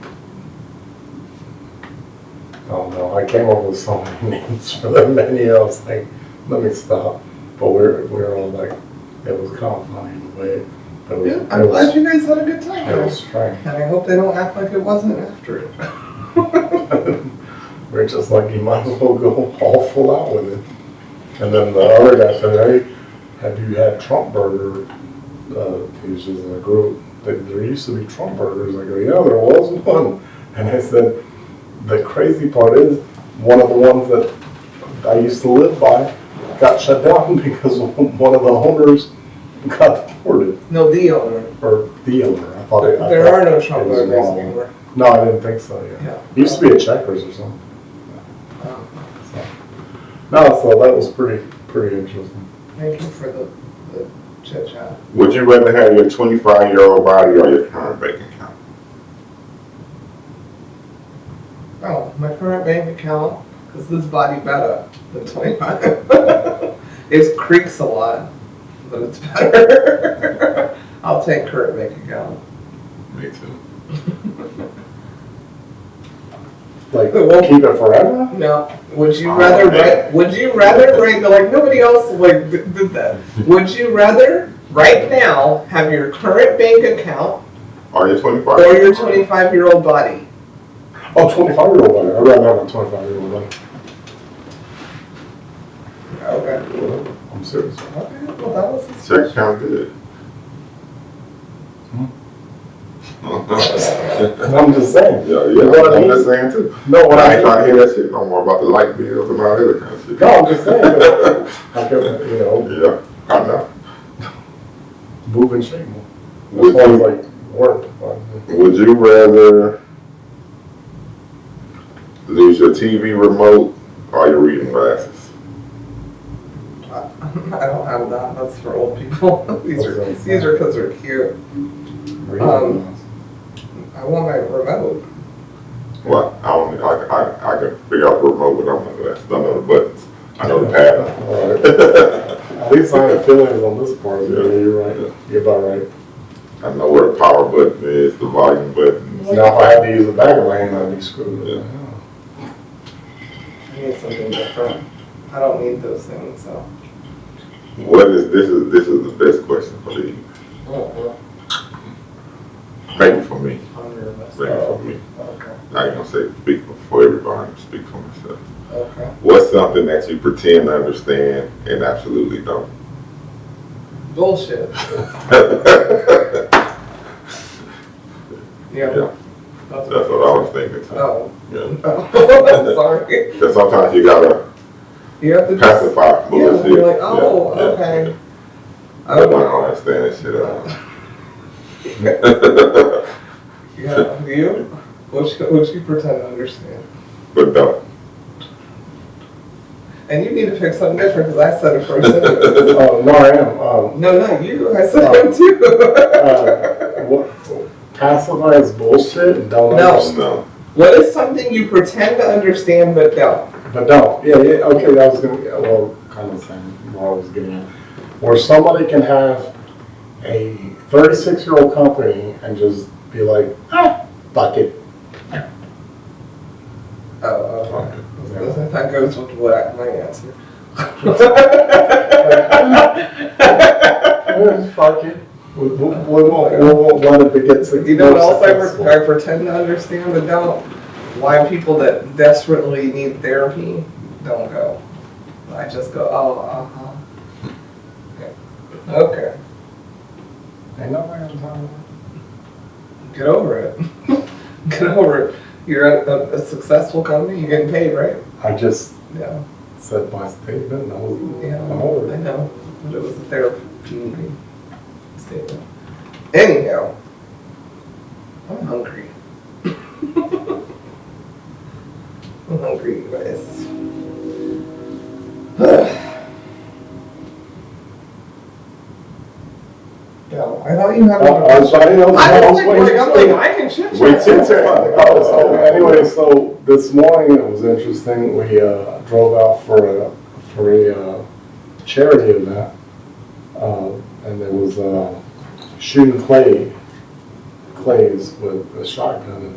I don't know. I came up with so many names for the menu. I was like, let me stop. But we're all like, it was kind of funny in a way. Yeah, I'm glad you guys had a good time. It was strange. And I hope they don't act like it wasn't after it. We're just like, you might as well go all full out with it. And then the other guy said, hey, have you had Trump burger? He was just in a group. There used to be Trump burgers. I go, yeah, there was one. And I said, the crazy part is, one of the ones that I used to live by got shut down because one of the owners got deported. No, the owner. Or the owner. There are no Trump burgers anymore. No, I didn't think so, yeah. It used to be a Checkers or something. So that was pretty interesting. Thank you for the chit chat. Would you rather have your 25-year-old body or your current bank account? Oh, my current bank account, because this body better than 25. It creaks a lot, but it's better. I'll take current bank account. Me too. Like, keep it forever? No. Would you rather write? Like nobody else like did that. Would you rather right now have your current bank account Or your 25? or your 25-year-old body? Oh, 25-year-old body. I'd rather have a 25-year-old body. Okay. I'm serious. Okay. Well, that was. Check sounds good. I'm just saying. Yeah, You know what I I'm mean? just saying too. No, what I I ain't trying to hear that shit no more about the light bills and all that other kind of shit. No, I'm just saying. I can, Yeah, I know. move and shake more. Would As far as you, like work. would you rather lose your TV remote or your reading glasses? I don't have that. That's for old people. these are because they're cute. I want my remote. What? I can figure out the remote, but I don't know the glasses. I know the buttons. I know the pattern. At least I have feelings on this part. Yeah, you're right. You're about right. I know where the power button is, the volume button. Now, if I had to use the back of lane, I'd be screwed. Yeah. I need something different. I don't need those things, so. This is the best question for you. Maybe for me. Maybe for me. Okay. I ain't gonna say speak for everybody, I'm gonna speak for myself. Okay. What's something that you pretend to understand and absolutely don't? Bullshit. Yeah. That's what I was thinking too. Oh. Yeah. Oh. Sorry. Because sometimes you gotta You have to pacify bullshit. Yeah, you're like, oh, Yeah. okay. I don't understand that shit Yeah, you? What you pretend to understand? But don't. And you need to pick something different because I said it first. No, I am. No, not you. I said it too. What? Pacify is bullshit and don't No. understand. No. What is something you pretend to understand but don't? But don't. Yeah, okay, that was going to be, well, kind of the same what I was getting at. Where somebody can have a 36-year-old company and just be like, fuck it. Oh, okay. That goes with what my answer. Fuck it. We won't let it get You know what else I pretend to understand but don't? Why people that desperately need therapy don't go. I just go, Okay. Ain't nobody on time. Get over it. Get over it. You're at a successful company, you're getting paid, right? I just Yeah. said my statement and I'm over I it. know. But it was a therapy statement. Anyhow, I'm hungry. I'm hungry, you guys. Yeah, I thought you had. I was like, I can chit chat. We chit-chat. So anyway, so this morning it was interesting. We drove out for a charity event, and there was shooting clays with a shotgun.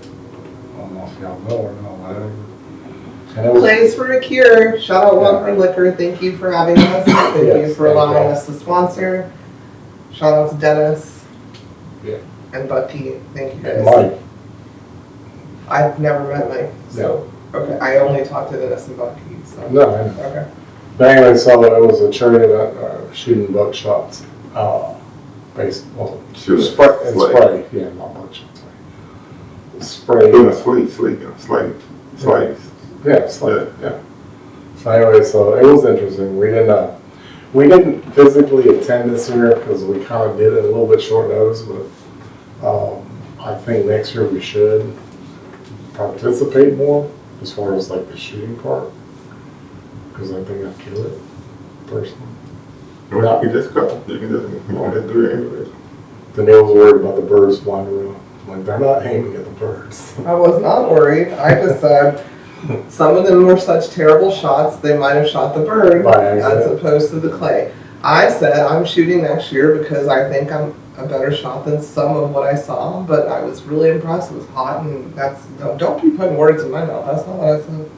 I don't know if y'all know or not, whatever. And it was, Plays for a Cure. Shout out Lumber Liquor. Thank you for having us. Thank you Yes, for thank allowing you. us to sponsor. Shout out to Dennis. Yeah. And Bucky. Thank you guys. and Mike. I've never met Mike. So okay. I only talked to Dennis and Bucky. So No, I know. okay. But anyway, so it was a charity event, shooting buckshots. Baseball. Shoot. Spray. Yeah, not buckshots. Spray. Slaves. Yeah, slate. Yeah. So anyway, so it was interesting. We didn't physically attend this year because we kind of did it a little bit short notice, but I think next year we should participate more as far as like the shooting part, because I think I'd kill it personally. You can just go. You can just do it anyway. Then they was worried about the birds flying around. Like, they're not aiming at the birds. I was not worried. I just said some of them were such terrible shots they might have shot the bird By accident. as opposed to the clay. I said I'm shooting next year because I think I'm a better shot than some of what I saw, but I was really impressed. It was hot, and don't be putting words in my mouth. That's not what I said.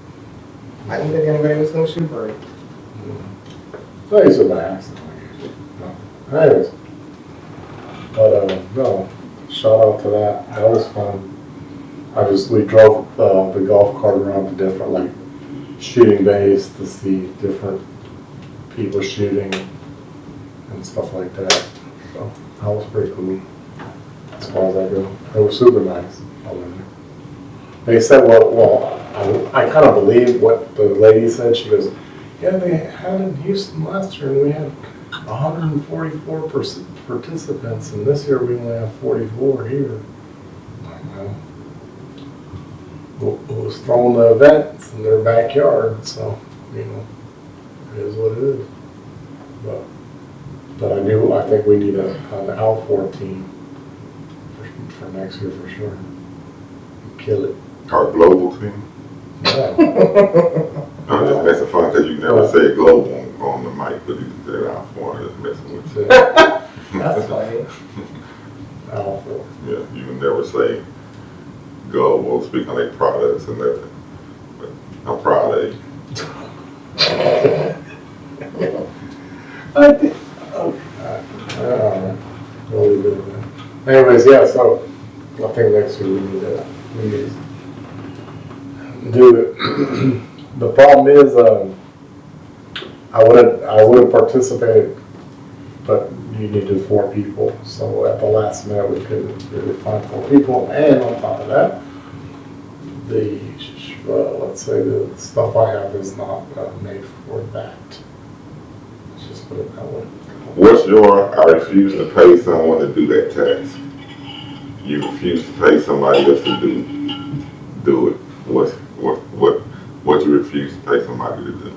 I didn't think anybody was going to shoot bird. No, it's by accident. No. Anyways. But, no. Shout out to that. That was fun. We drove the golf cart around to different, like, shooting bays to see different people shooting and stuff like that. So, that was pretty cool. As far as I go. It was super nice. They said, well, I kind of believe what the lady said. She goes, yeah, they had in Houston last year and we had 144 participants, and this year we only have 44 here. who was throwing the events in their backyard, so, you know, it is what it is. But I think we need an L4 team for next year for sure. Kill it. Our global team. Yeah. I'm just messing fun because you never say global on the mic, but you said L4. I'm just messing with you. That's funny. L4. Yeah, you can never say global, speak on their products and everything. But I'm proud of you. I think, Really good, man. Anyways, yeah, so I think next year we need to do it. The problem is, I would have participated, but you needed 4 people. So at the last minute, we couldn't really find 4 people. And on top of that, let's say the stuff I have is not made for that. Let's just put it that way. What's your, I refuse to pay someone to do that task. You refuse to pay somebody else to do it. What you refuse to pay somebody to do?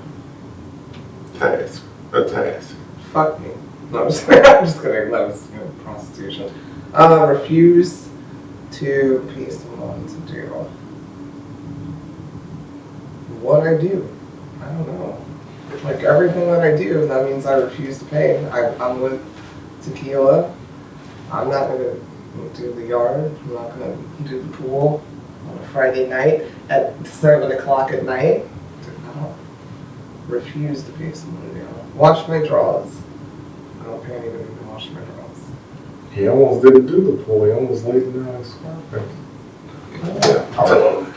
A task. fuck me. No, I'm just kidding. That was prostitution. Refuse to pay someone to do what I do. I don't know. Like everything that I do, that means I refuse to pay. I'm with Tequila. I'm not gonna do the yard. I'm not gonna do the pool on a Friday night at 7 o'clock at night. I don't refuse to pay someone to do it. Wash my drawers. I don't pay anybody to wash my drawers. He almost didn't do the pool. He almost laid it down his scarf. Yeah,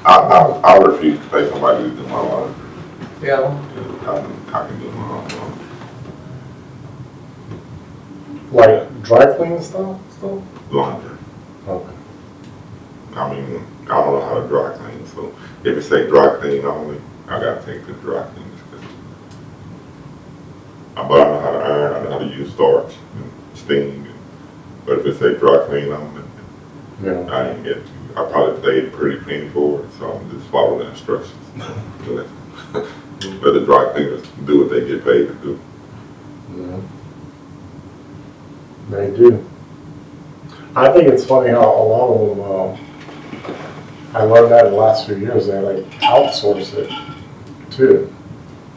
I refuse to pay somebody to do my laundry. Yeah. I can do my own laundry. Like dry cleaning stuff? Laundry. Okay. I mean, I don't know how to dry clean, so if it say dry clean only, I gotta take the dry cleaners. But I know how to iron, I know how to use starch and steam. But if it say dry clean only, Yeah. I ain't get to. I probably paid pretty penny for it, so I'm just follow the instructions. But the dry cleaners do what they get paid to do. Yeah. They do. I think it's funny how a lot of them, I learned that in the last few years, they like outsource it too.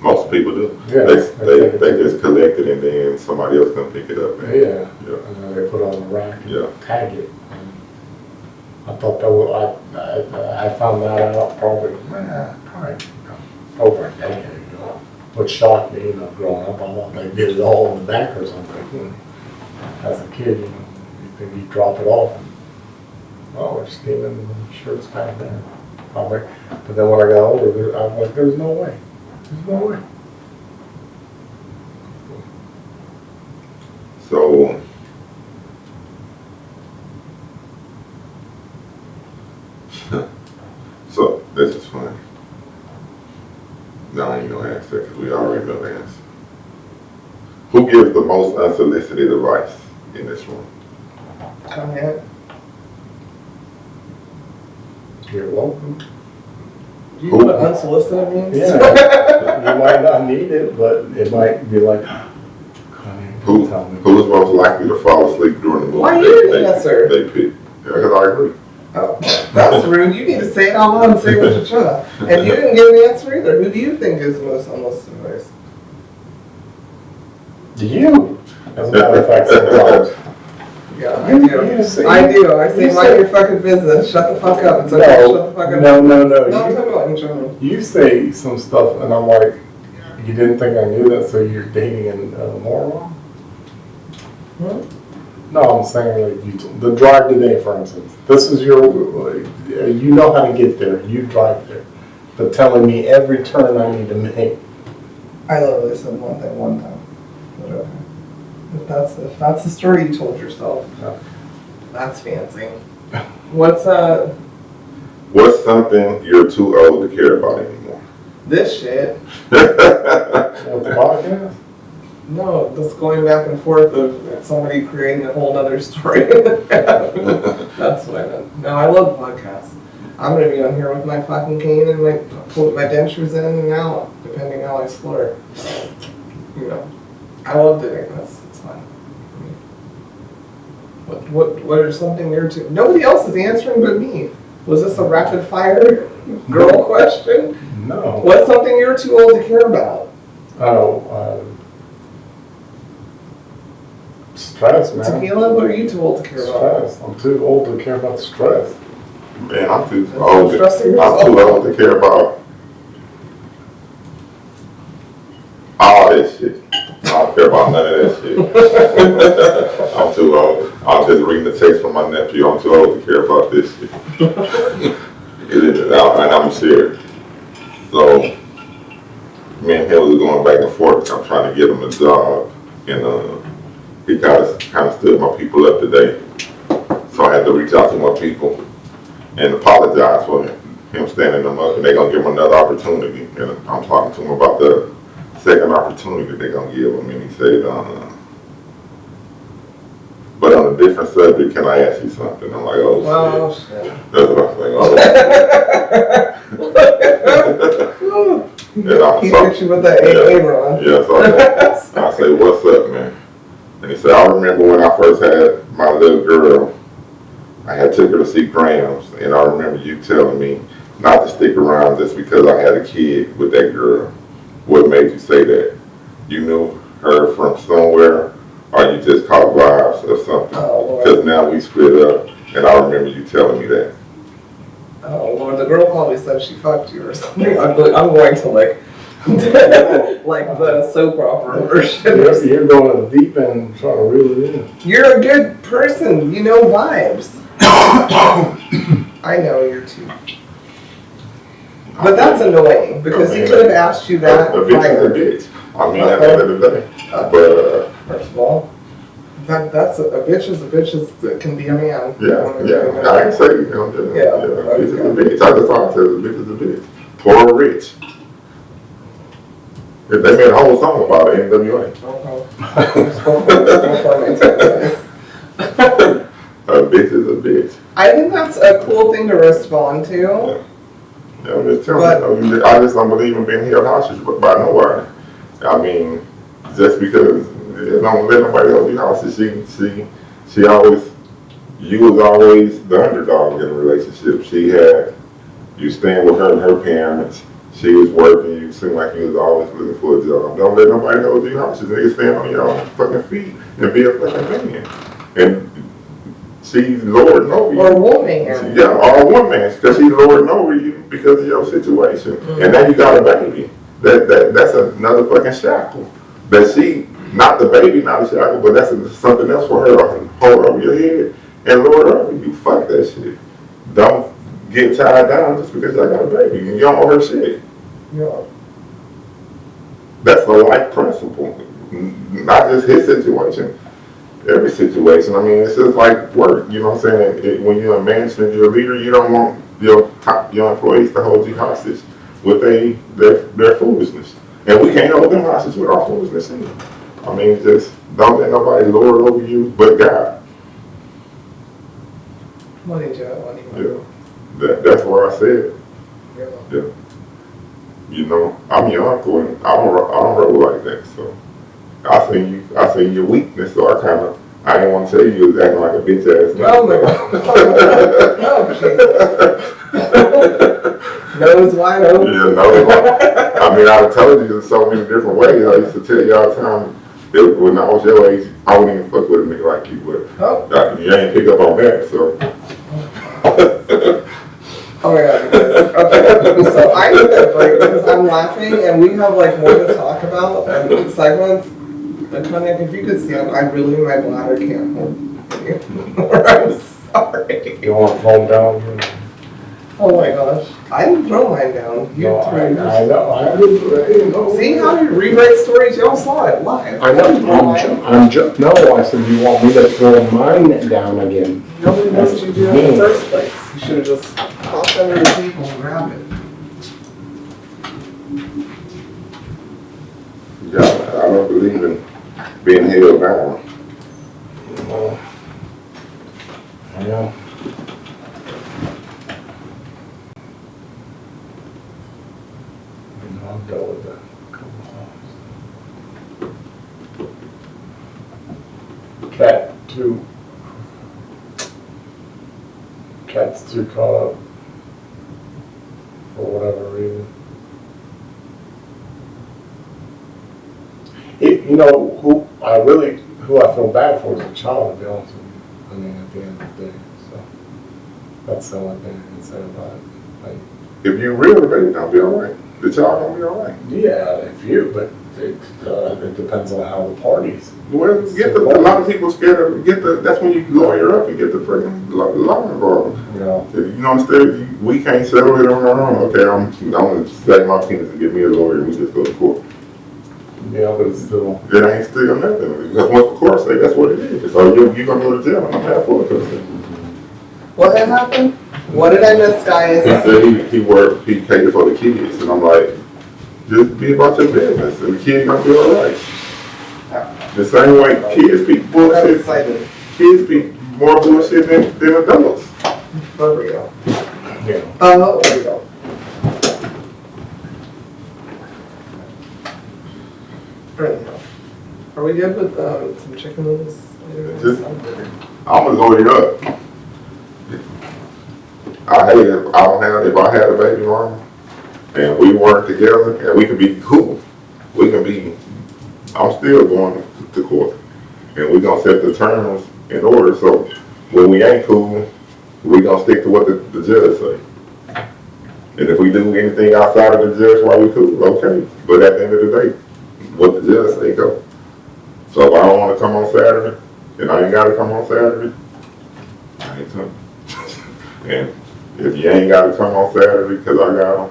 Most people do. Yeah, They just collect it and then somebody else can pick it up. And, Yeah. Yeah. And then they put it on the rack and Yeah. tag it. And I thought that was, I found that out probably over a decade ago. What shocked me, growing up, I thought they did it all in the back or something. As a kid, you think you drop it off. Oh, we're stealing the shirts back there. I'm like, but then when I got older, I'm like, there's no way. There's no way. So this is funny. No, I ain't gonna ask that because we already know the answer. Who gives the most unsolicited advice in this room? Cognac. You're welcome. Do you know what unsolicited means? Yeah. You might not need it, but it might be like, Who's most likely to fall asleep during the movie? Why you didn't answer? They pick. Yeah, because I agree. Oh, that's rude. You need to say it out loud and say what you should. And you didn't give an answer either. Who do you think is the most unsolicited advice? Do you? As a matter of fact, sometimes. Yeah, I do. I say, mind your fucking business. Shut the fuck up. It's okay. Shut the fuck up. No. No, I'm talking about in general. You say some stuff, and I'm like, you didn't think I knew that, so you're dating a moron? Hmm? No, I'm saying like the drive today, for instance. This is your, you know how to get there. You drive there, but telling me every turn I need to make. I literally said one thing one time. But okay. If that's the story you told yourself, that's fancy. What's something you're too old to care about anymore? this shit? What, the podcast? No, just going back and forth of somebody creating a whole other story. That's what I meant. No, I love podcasts. I'm gonna be on here with my fucking cane and put my dentures in and out, depending how I slur. You know, I love doing this. It's fun. What are something you're too? Nobody else is answering but me. Was this a rapid fire girl question? No. What's something you're too old to care about? Stress, man. Tequila? What are you too old to care about? Stress. I'm too old to care about stress. Man, I'm too That's old. so stressing I'm too yourself. old to care about all that shit. I don't care about none of that shit. I'm too old. I'm just reading the text from my nephew. I'm too old to care about this shit. And I'm serious. So, me and him was going back and forth. I'm trying to get him a job, and he kind of stood my people up today. So I had to reach out to my people and apologize for him standing them up, and they're gonna give him another opportunity. And I'm talking to him about the second opportunity they're gonna give him, and he said, but on a different subject, can I ask you something? I'm like, oh shit. Shit. That's what I was like, oh. He hit you with that AA run. Yeah, so I say, what's up, man? And he said, I remember when I first had my little girl, I had took her to see Grams, and I remember you telling me not to stick around just because I had a kid with that girl. What made you say that? You knew her from somewhere, or you just caught vibes or something? Oh, Lord. Because now we split up, and I remember you telling me that. Oh, Lord, the girl probably said she fucked you or something. I'm going to like the soap opera version. You're going deep and trying to reel it in. You're a good person. You know vibes. I know you're too. But that's annoying because he could have asked you that. A bitch is a prior. bitch. I mean, at the end of the day. But, First of all, that's a bitch is a bitch that can be a man. yeah. I ain't say, you know, Yeah, a bitch is a bitch. I just thought I said a bitch is a bitch. Poor or rich. If they made a whole song about it, NWA. A bitch is a bitch. I think that's a cool thing to respond to. Yeah, I'm just telling you. I just don't believe in being held hostage by nobody. I mean, just because you don't let nobody else be hostage, she always, you was always the underdog in a relationship. You staying with her and her parents. She was working. You seemed like you was always looking for a job. Don't let nobody else be hostage. Niggas stand on your own fucking feet and be a fucking man. And she's lording over you. Or a woman. Yeah, or a woman, because she's lording over you because of your situation. Mm-hmm. And now you got a baby. That's another fucking shackle. That she, not the baby, not a shackle, but that's something else for her to hold over your head and lord over you. Fuck that shit. Don't get tied down just because I got a baby and you don't owe her shit. Yeah. That's the life principle. Not just his situation. Every situation. I mean, it's just like work. You know what I'm saying? When you're a management, you're a leader, you don't want your employees to hold you hostage with their foolishness. And we can't hold them hostage with our foolishness either. I mean, just don't let nobody lord over you but God. Money, Joe. Money. Yeah. That's what I said. Yeah. Yeah. You know, I'm your uncle and I don't roll like that, so. I seen your weakness, so I didn't want to tell you was acting like a bitch ass. Oh my God. Nose wide open. Yeah, nose wide. I mean, I've told you in so many different ways. I used to tell you all the time, when I was your age, I wouldn't even fuck with a nigga like you, but you ain't pick up on that, so. Oh my God. Okay. So I need a break because I'm laughing and we have like more to talk about and segments. The Cognac, if you could see, my bladder can't hold anymore. I'm sorry. You want to calm down? Oh my gosh. I didn't throw mine down. You threw yours. I know. I didn't. See how you rewrite stories? Y'all saw it live. I know. No, I said you want me to throw mine down again. Nobody knows what you do in the first place. You should have just popped under the table and grabbed it. Yeah, I don't believe in being held down. Yeah. too caught up for whatever reason. Who I feel bad for is a child, to be honest with you. I mean, at the end of the day, so that's the only thing I can say about it. Like, If you real, the baby gonna be all right. The child gonna be all right. yeah, but it depends on how the parties. Well, a lot of people scared of, that's when you lawyer up and get the freaking law involved. You know, If you know, instead, we can't settle it on our own. Okay, I'm gonna save my penis and get me a lawyer and we just go to court. yeah, but it's still. It ain't still nothing. Because once the court say that's what it is. So you're gonna go to jail and I'm half for it. What had happened? What did I miss, guys? He said he catered for the kids. And I'm like, just be about your business and the kid gonna be alright. The same way kids be I'm bullshit. excited. Kids be more bullshit than adults. For real. Yeah. Oh, real. Anyhow, are we good with some chicken wings? Just- I'm gonna load it up. If I had a baby mama and we work together and we can be cool, I'm still going to court and we're gonna set the terms in order. So when we ain't cool, we're gonna stick to what the judge say. And if we do anything outside of the judge while we cool, okay. But at the end of the day, what the judge say go. So if I don't want to come on Saturday, and I ain't got to come on Saturday, I ain't coming. And if you ain't got to come on Saturday because I got them,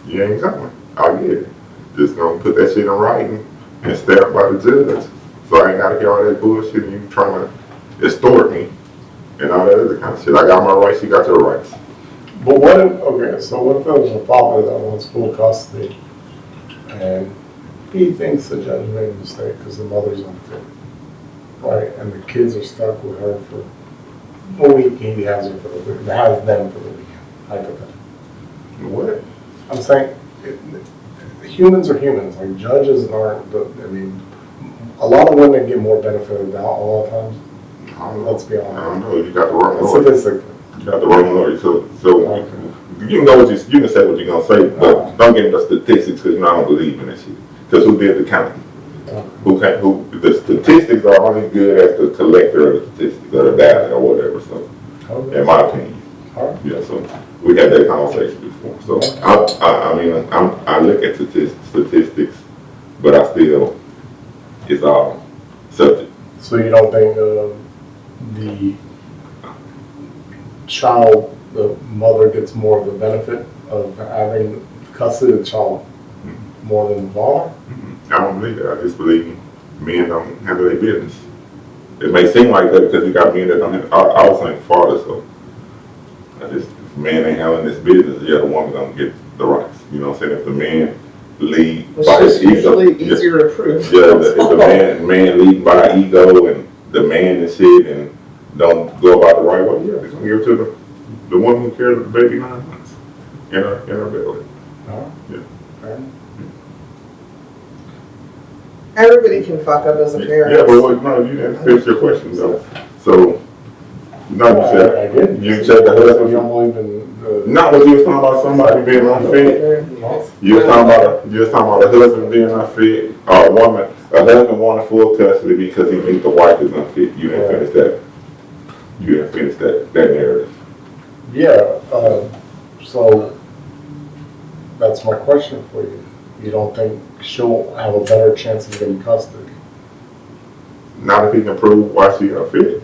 you ain't coming. I get it. Just gonna put that shit in writing and stamped by the judge. So I ain't got to hear all that bullshit and you trying to extort me and all that other kind of shit. I got my rights, you got your rights. But what if there was a father that wants full custody and he thinks the judge made a mistake because the mother's unfit, right? And the kids are stuck with her for a week. He has her for the week. Has them for the weekend. Hypothetically. What? I'm saying humans are humans. Like judges aren't. I mean, a lot of women get more benefit of doubt a lot of times. Let's be honest. I don't know. You got the wrong lawyer. Statistically. You got the wrong lawyer. So you can say what you're gonna say, but don't get into the statistics because I don't believe in that shit. Because who did the counting? The statistics are only good as the collector of the statistics or the data or whatever. So, in my opinion, yeah. So we had that conversation before. So I look at statistics, but I still it's all subject. So you don't think the mother gets more of the benefit of having custody of the child more than the father? I don't believe that. I just believe men don't handle their business. It may seem like that because you got men that don't handle. I was saying father, so if man ain't handling this business, yeah, the woman don't get the rights. You know what I'm saying? If the man lead by his ego, usually easier to prove. Yeah, if the man lead by ego and the man and shit and don't go about the right way, yeah, they're gonna give it to the woman who carried the baby 9 months in her belly. Yeah. Everybody can fuck up as a parent. Yeah, but no, you didn't finish your question though. So, no, you said I did. You said the husband. You don't believe in No, but you was talking about somebody being unfit. You was talking about a husband being unfit, or a husband wanting full custody because he thinks the wife is unfit. You didn't finish that. You didn't finish that narrative. Yeah. So that's my question for you. You don't think she'll have a better chance of getting custody? Not if he can prove why she's unfit.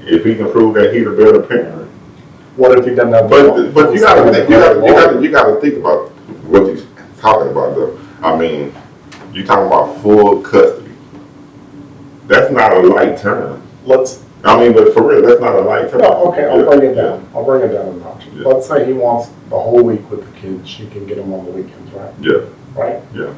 If he can prove that he's a better parent. What if he doesn't have? But you gotta think about what you're talking about though. I mean, you're talking about full custody. That's not a light term. But for real, that's not a light term. No, okay, I'll bring it down. I'll bring it down a notch. Yeah. Let's say he wants the whole week with the kids. She can get him on the weekends, right? Yeah. Right? Yeah.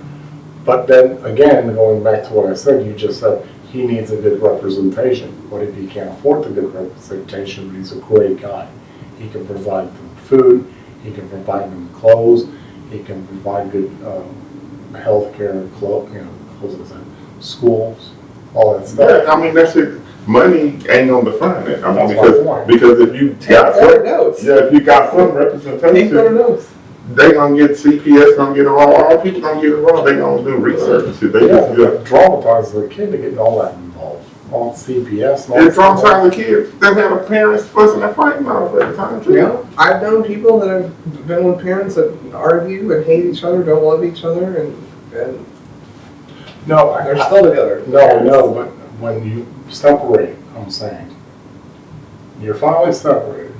But then again, going back to what I said, you just said he needs a good representation. What if he can't afford the good representation, but he's a great guy? He can provide them food, he can provide them clothes, he can provide good health care, schools, all that stuff. Yeah, I mean, that shit, money ain't gonna define it. I mean, That's my point. because if you got better some, notes. yeah, if you got some Take better representation, notes. they gonna get CPS, gonna get it wrong. All people gonna get it wrong. They gonna do research and shit. They Yeah, just it traumatizes the kid to get all that involved. All CPS and all it that stuff. traumatize the kids. They have the parents fussing and fighting off at the time too. Yeah, I've known people that have been with parents that argue and hate each other, don't love each other, and No, they're still together. No, but when you separate, I'm saying, you're finally separated,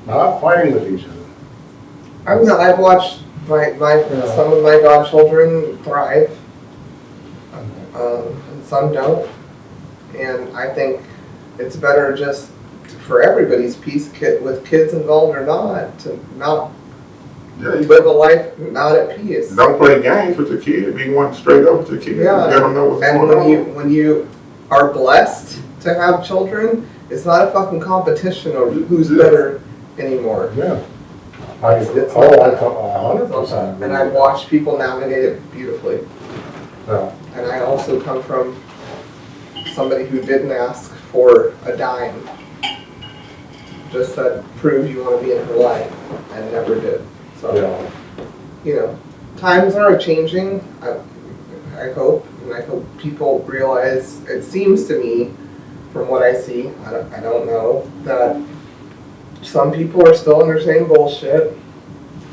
not fighting with each other. I've watched some of my godchildren thrive, and some don't, and I think it's better just for everybody's peace, with kids involved or not, to not Yeah, you live a life not at peace. don't play games with your kid. Be one straight up with your kid. Yeah, Let them know what's and going on. when you are blessed to have children, it's not a fucking competition of who's Yeah. better anymore. Yeah. It's not I that. 100%. And I've watched people navigate it beautifully. Yeah. And I also come from somebody who didn't ask for a dime. Just said, prove you want to be in her life, and never did. So, Yeah. you know, times are changing. I hope, and I hope people realize. It seems to me, from what I see, I don't know, that some people are still in their same bullshit,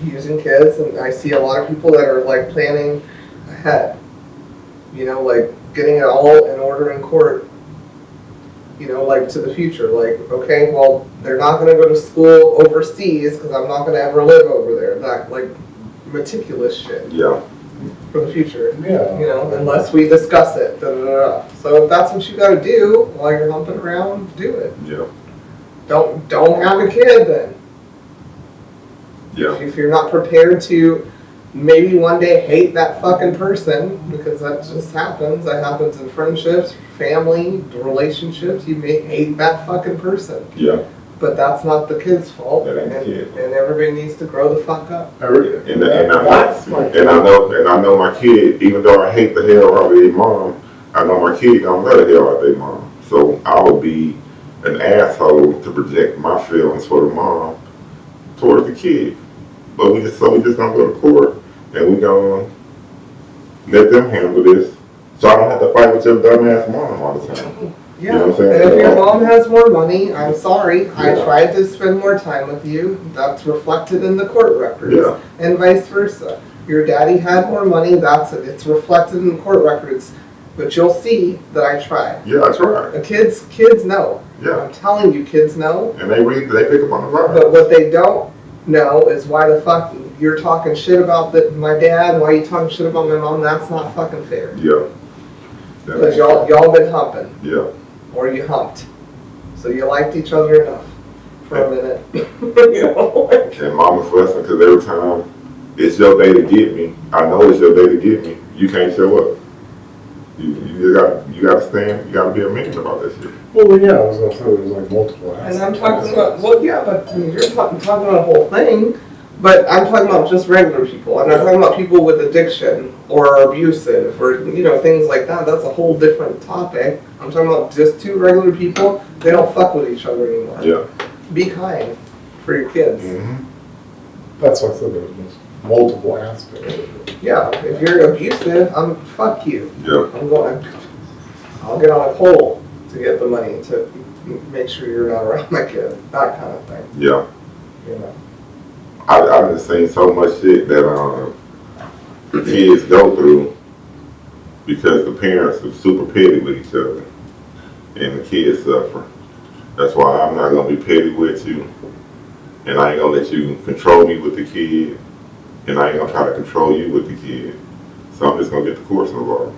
using kids, and I see a lot of people that are like planning ahead. You know, like getting it all in order in court. You know, like to the future. Like, okay, well, they're not going to go to school overseas because I'm not going to ever live over there. That like meticulous shit Yeah. for the future. Yeah. You know, unless we discuss it. Da, da, da, da. So if that's what you got to do while you're humping around, do it. Yeah. Don't have a kid then. Yeah. If you're not prepared to maybe one day hate that fucking person, because that just happens. That happens in friendships, family, relationships. You may hate that fucking person. Yeah. But that's not the kid's fault. That ain't and, the kid. and everybody needs to grow the fuck up. And I know my kid, even though I hate the hell out of their mom, I know my kid gonna love the hell out of their mom. So I would be an asshole to project my feelings for the mom towards the kid. But we just gonna go to court and we gonna let them handle this, so I don't have to fight with your dumbass mom all the time. Yeah, You know what I'm saying? and if your mom has more money, I'm sorry. I Yeah. tried to spend more time with you. That's reflected in the court records, Yeah. and vice versa. Your daddy had more money. It's reflected in the court records. But you'll see that I tried. Yeah, I tried. The kids know. Yeah. I'm telling you, kids know. And they pick up on the vibe. But what they don't know is why the fuck you're talking shit about my dad. Why you talking shit about my mom? That's not fucking fair. Yeah. That Because ain't y'all been humping. Yeah. Or you humped. So you liked each other enough for a minute. You know? And mama's fussing because every time it's your day to get me, I know it's your day to get me, you can't show up. You gotta stand, you gotta be a man about that shit. Well, yeah, I was gonna say there's like multiple And aspects. I'm talking about, well, yeah, but I mean, you're talking about the whole thing, but I'm talking about just regular people. I'm not talking about people with addiction or abusive or, you know, things like that. That's a whole different topic. I'm talking about just two regular people. They don't fuck with each other anymore. Yeah. Be kind for your kids. Mm-hmm. That's what I said, there's multiple aspects. Yeah, if you're abusive, fuck you. Yeah. I'll get on a pole to get the money to make sure you're not around my kid. That kind of thing. Yeah. You know. I've just seen so much shit that the kids go through because the parents are super petty with each other and the kids suffer. That's why I'm not gonna be petty with you, and I ain't gonna let you control me with the kid, and I ain't gonna try to control you with the kid. So I'm just gonna get the courts involved.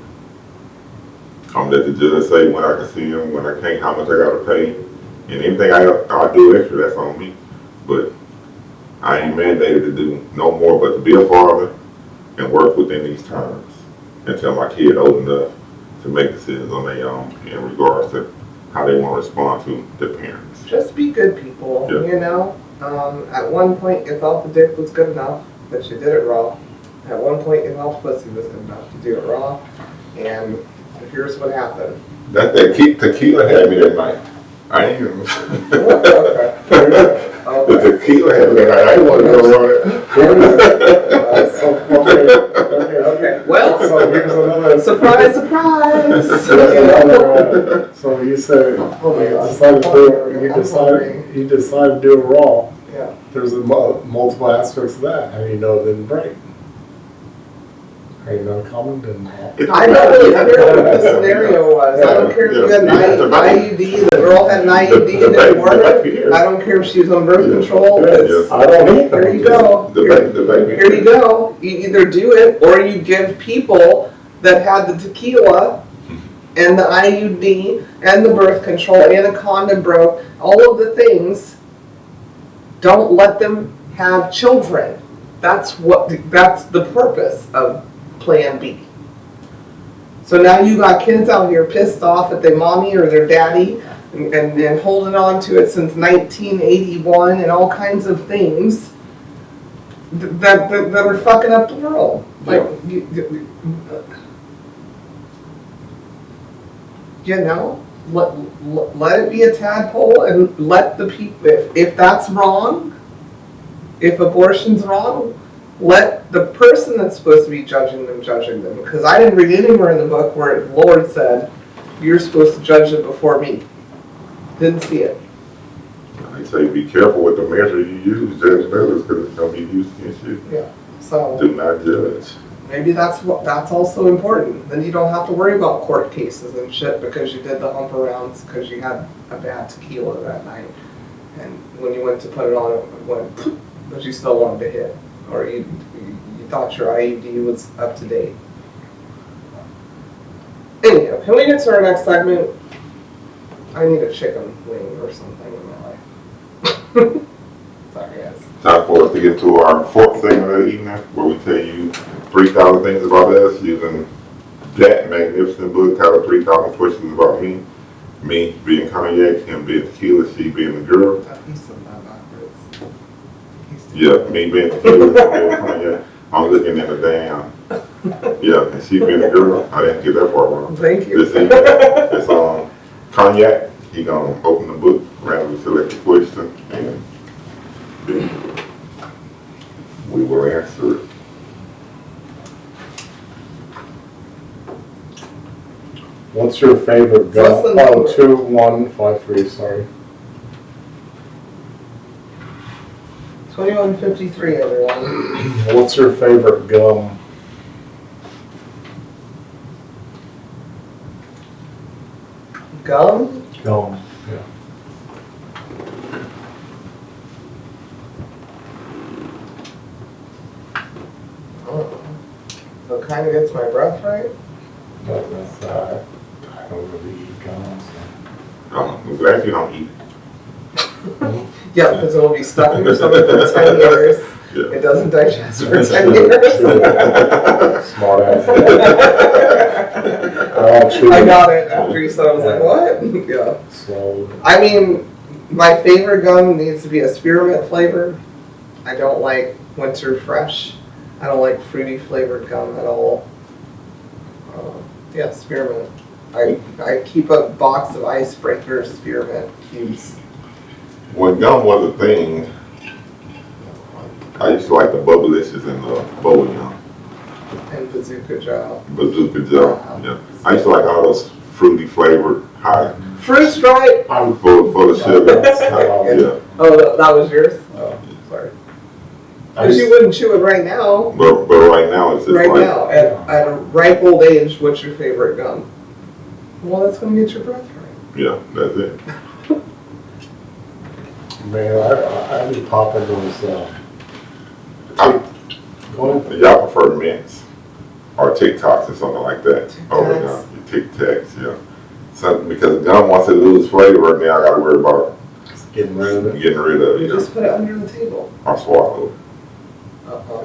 I'm gonna let the judge say when I can see him, when I can't, how much I gotta pay, and anything I do extra, that's on me. But I ain't mandated to do no more but to be a father and work within these terms until my kid old enough to make decisions on their own in regards to how they want to respond to their parents. Just be good people, Yeah. you know? At one point you thought the dick was good enough, but you did it raw. At one point you thought pussy was good enough to do it raw. And Here's what happened. That tequila had me that night. I ain't even. The tequila had me that night. I didn't want to go run it. Okay. Well, So here's another. surprise, surprise. So you said you decided to do it raw. Yeah. There's multiple aspects of that. How do you know it didn't break? How do you know comment didn't? I don't really care what the scenario was. I don't care if you had an IUD, the girl had an IUD and didn't work. I don't care if she was on birth control. I don't either. There you go. Here you go. You either do it or you give people that had the tequila and the IUD and the birth control and a condom broke, all of the things, don't let them have children. That's the purpose of Plan B. So now you got kids out here pissed off at their mommy or their daddy and holding on to it since 1981 and all kinds of things that are fucking up the world. Like, you know, let it be a tadpole and let the people, if that's wrong, if abortion's wrong, let the person that's supposed to be judging them. Because I didn't read anywhere in the book where the Lord said, you're supposed to judge it before me. Didn't see it. I tell you, be careful with the measure you use, judging others, because it's going to be used against you. Yeah. So Do not judge. maybe that's also important. Then you don't have to worry about court cases and shit because you did the hump arounds because you had a bad tequila that night. And when you went to put it on, it went, but you still wanted to hit. Or you thought your IUD was up to date. Anyhow, can we get to our next segment? I need a chicken wing or something in my life. Sorry, guys. Time for us to get to our fourth segment of the evening, where we tell you 3,000 things about us using that magnificent book titled 3,000 Questions About Me. Me being Cognac, him being Tequila, she being the girl. He's so bad backwards. Yeah, me being Tequila, she being Cognac. I'm looking at the damn. Yeah, and she being the girl. I didn't get that part wrong. Thank you. This evening, it's Cognac. He gonna open the book, randomly select a question, and we will answer it. What's your favorite gun? What's the number? 2153, sorry. 2153, everyone. What's your favorite gum? Gum? Gum, yeah. So it kind of gets my breath right. I don't really eat gum. I'm glad you don't eat. Yeah, because it will be stuck in your stomach for 10 years. Yeah. It doesn't digest for 10 years. Smart ass. I got it after you said it. I was like, what? Yeah. So, I mean, my favorite gum needs to be a spearmint flavor. I don't like winter fresh. I don't like fruity flavored gum at all. Yeah, spearmint. I keep a box of icebreaker spearmint cubes. When gum was a thing, I used to like the Bubblicious and the Bubble Yum. And bazooka joe. Bazooka Joe. Yeah. I used to like all those fruity flavored high. Fruit stripe. I'm full of sugar. Yeah. Oh, that was yours? Oh, sorry. Because you wouldn't chew it right now. But right now it's just Right like, now, at a ripe old age, what's your favorite gum? Well, that's going to get your breath right. yeah, that's it. man, I be popping those, Y'all prefer mints or TikToks or something like that? Over gum. Tic Tacs, yeah. So, because gum, once it loses flavor, now I got to worry about getting rid of it. getting rid of You it. just put it under the table. Or swallow.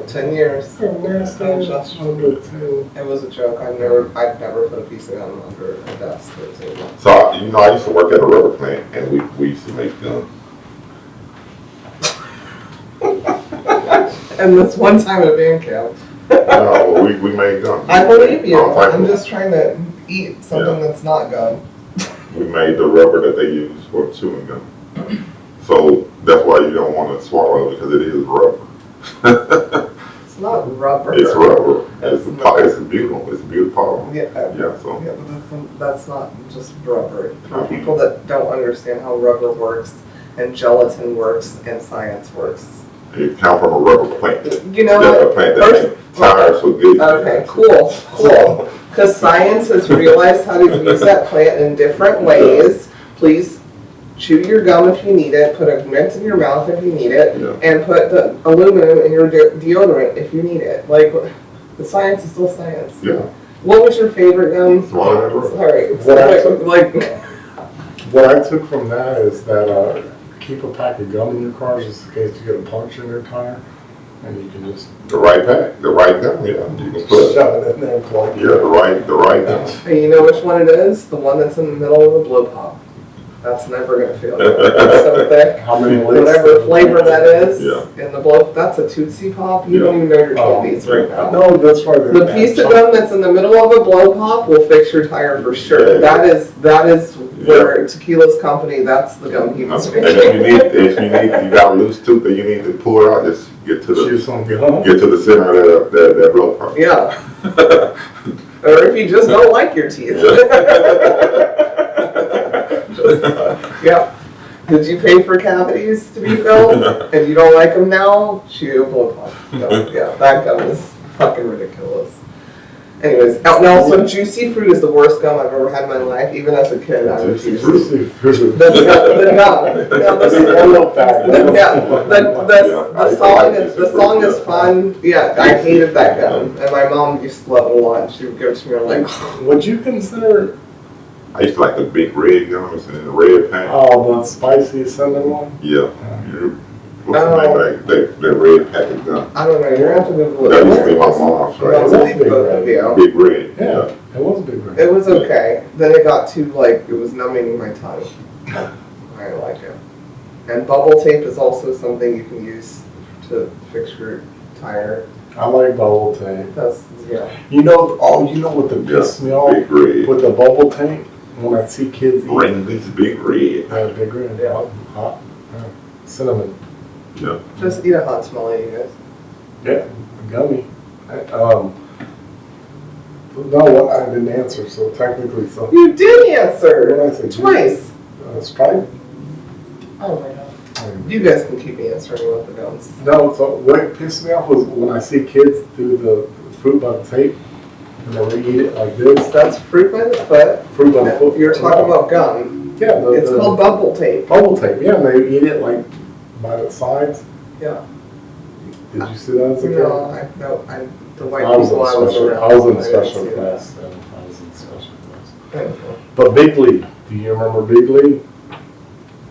10 years. I'll do it too. It was a joke. I'd never put a piece of gum under a desk or a table. So, I used to work at a rubber plant, and we used to make gum. And this one time at band camp. No, we made gum. I believe you. All type I'm of- just trying to eat something that's not gum. We made the rubber that they use for chewing gum. So that's why you don't want to swallow it, because it is rubber. It's not rubber. It's rubber. It's It's beautiful. It's beautiful. Yeah. Yeah. So. Yeah, but that's not just rubber. For people that don't understand how rubber works and gelatin works and science works. It comes from a rubber plant. You know That's what? a plant that makes tires for good. Okay, cool. Because science has realized how to use that plant in different ways. Please chew your gum if you need it, put a mint in your mouth if you need it, and put the aluminum in your deodorant if you need it. Like, the science is still science. Yeah. What was your favorite gum? Swallow that rubber. Sorry. What I took from that is that keep a pack of gum in your car just in case you get a puncture in your tire, and you can just The right gum. Yeah. You can put. shove it in there and plug it. Yeah. The right gum. And you know which one it is? The one that's in the middle of the blow pop. That's never gonna fail. It's so thick. How many licks? Whatever flavor that is Yeah. in the blow, that's a Tootsie Pop. You don't even know your candies right now. No, that's right. The piece of gum that's in the middle of a blow pop will fix your tire for sure. That is where Tequila's company. That's the gum he was And making. you got a loose tooth and you need to pull it out, just get to Chew the some gum. center of that blow part. Yeah. Or if you just don't like your teeth. Yeah. Did you pay for cavities to be filled and you don't like them now? Chew a blow pop. Yeah, that gum is fucking ridiculous. Anyways, now so juicy fruit is the worst gum I've ever had in my life. Even as a kid, I was Juicy used fruit. the gum. The song is fun. Yeah, I hated that gum, and my mom used to love it a lot. She would give it to me like, Would you consider I used to like the big red gums in the red pack. the spicy cinnamon one? Yeah. What's the name of that red packet gum? I don't know. You're gonna have to Google That used to be it. my mom's, I'll right? leave both of you. Big red. Yeah, it was a big one. It was okay. Then it got too like it was numbing my tongue. I didn't like it. And bubble tape is also something you can use to fix your tire. I like bubble tape. That's You know what the piss me off Big red. with the bubble tape? When I see kids eat Ring's big red. big red, Yeah. hot, cinnamon. Yeah. Just eat a hot tamale, you guys. Yeah, gummy. No, I didn't answer, so technically, You did what did answer I say? twice. Stripe? Oh my god. You guys can keep answering with the gums. No, so what pissed me off was when I see kids do the fruit by the tape, and they eat it like this. That's fruit by the foot. Fruit by the foot. You're talking about gum. Yeah, It's called bubble tape. bubble tape. Yeah, and they eat it like by the sides. Yeah. Did you see that as a kid? The white I was people I was around. I was in I didn't special see that. class. I was in special class. Thankful. But Big League, do you remember Big League?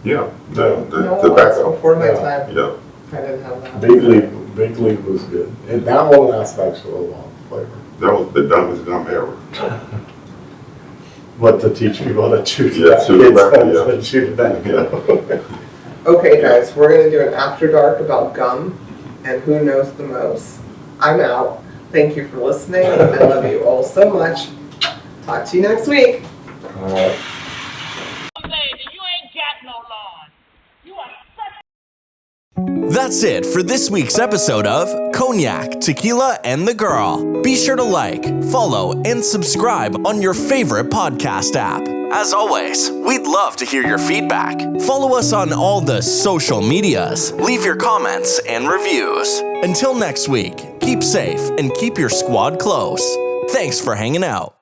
Yeah. No, that's Tobacco. before my Yeah. time. Yeah. I didn't have that. Big League was good. And that one lasted actually a long flavor. That was the dumbest gum ever. What to teach people to chew Yeah, tobacco. chew tobacco, Kids yeah. to chew tobacco. Okay, guys, we're gonna do an after dark about gum and who knows the most. I'm out. Thank you for listening. I love you all so much. Talk to you next week. Lady, you ain't got no lawn. You are such That's it for this week's episode of Cognac, Tequila, and the Girl. Be sure to like, follow, and subscribe on your favorite podcast app. As always, we'd love to hear your feedback. Follow us on all the social medias. Leave your comments and reviews. Until next week, keep safe and keep your squad close. Thanks for hanging out.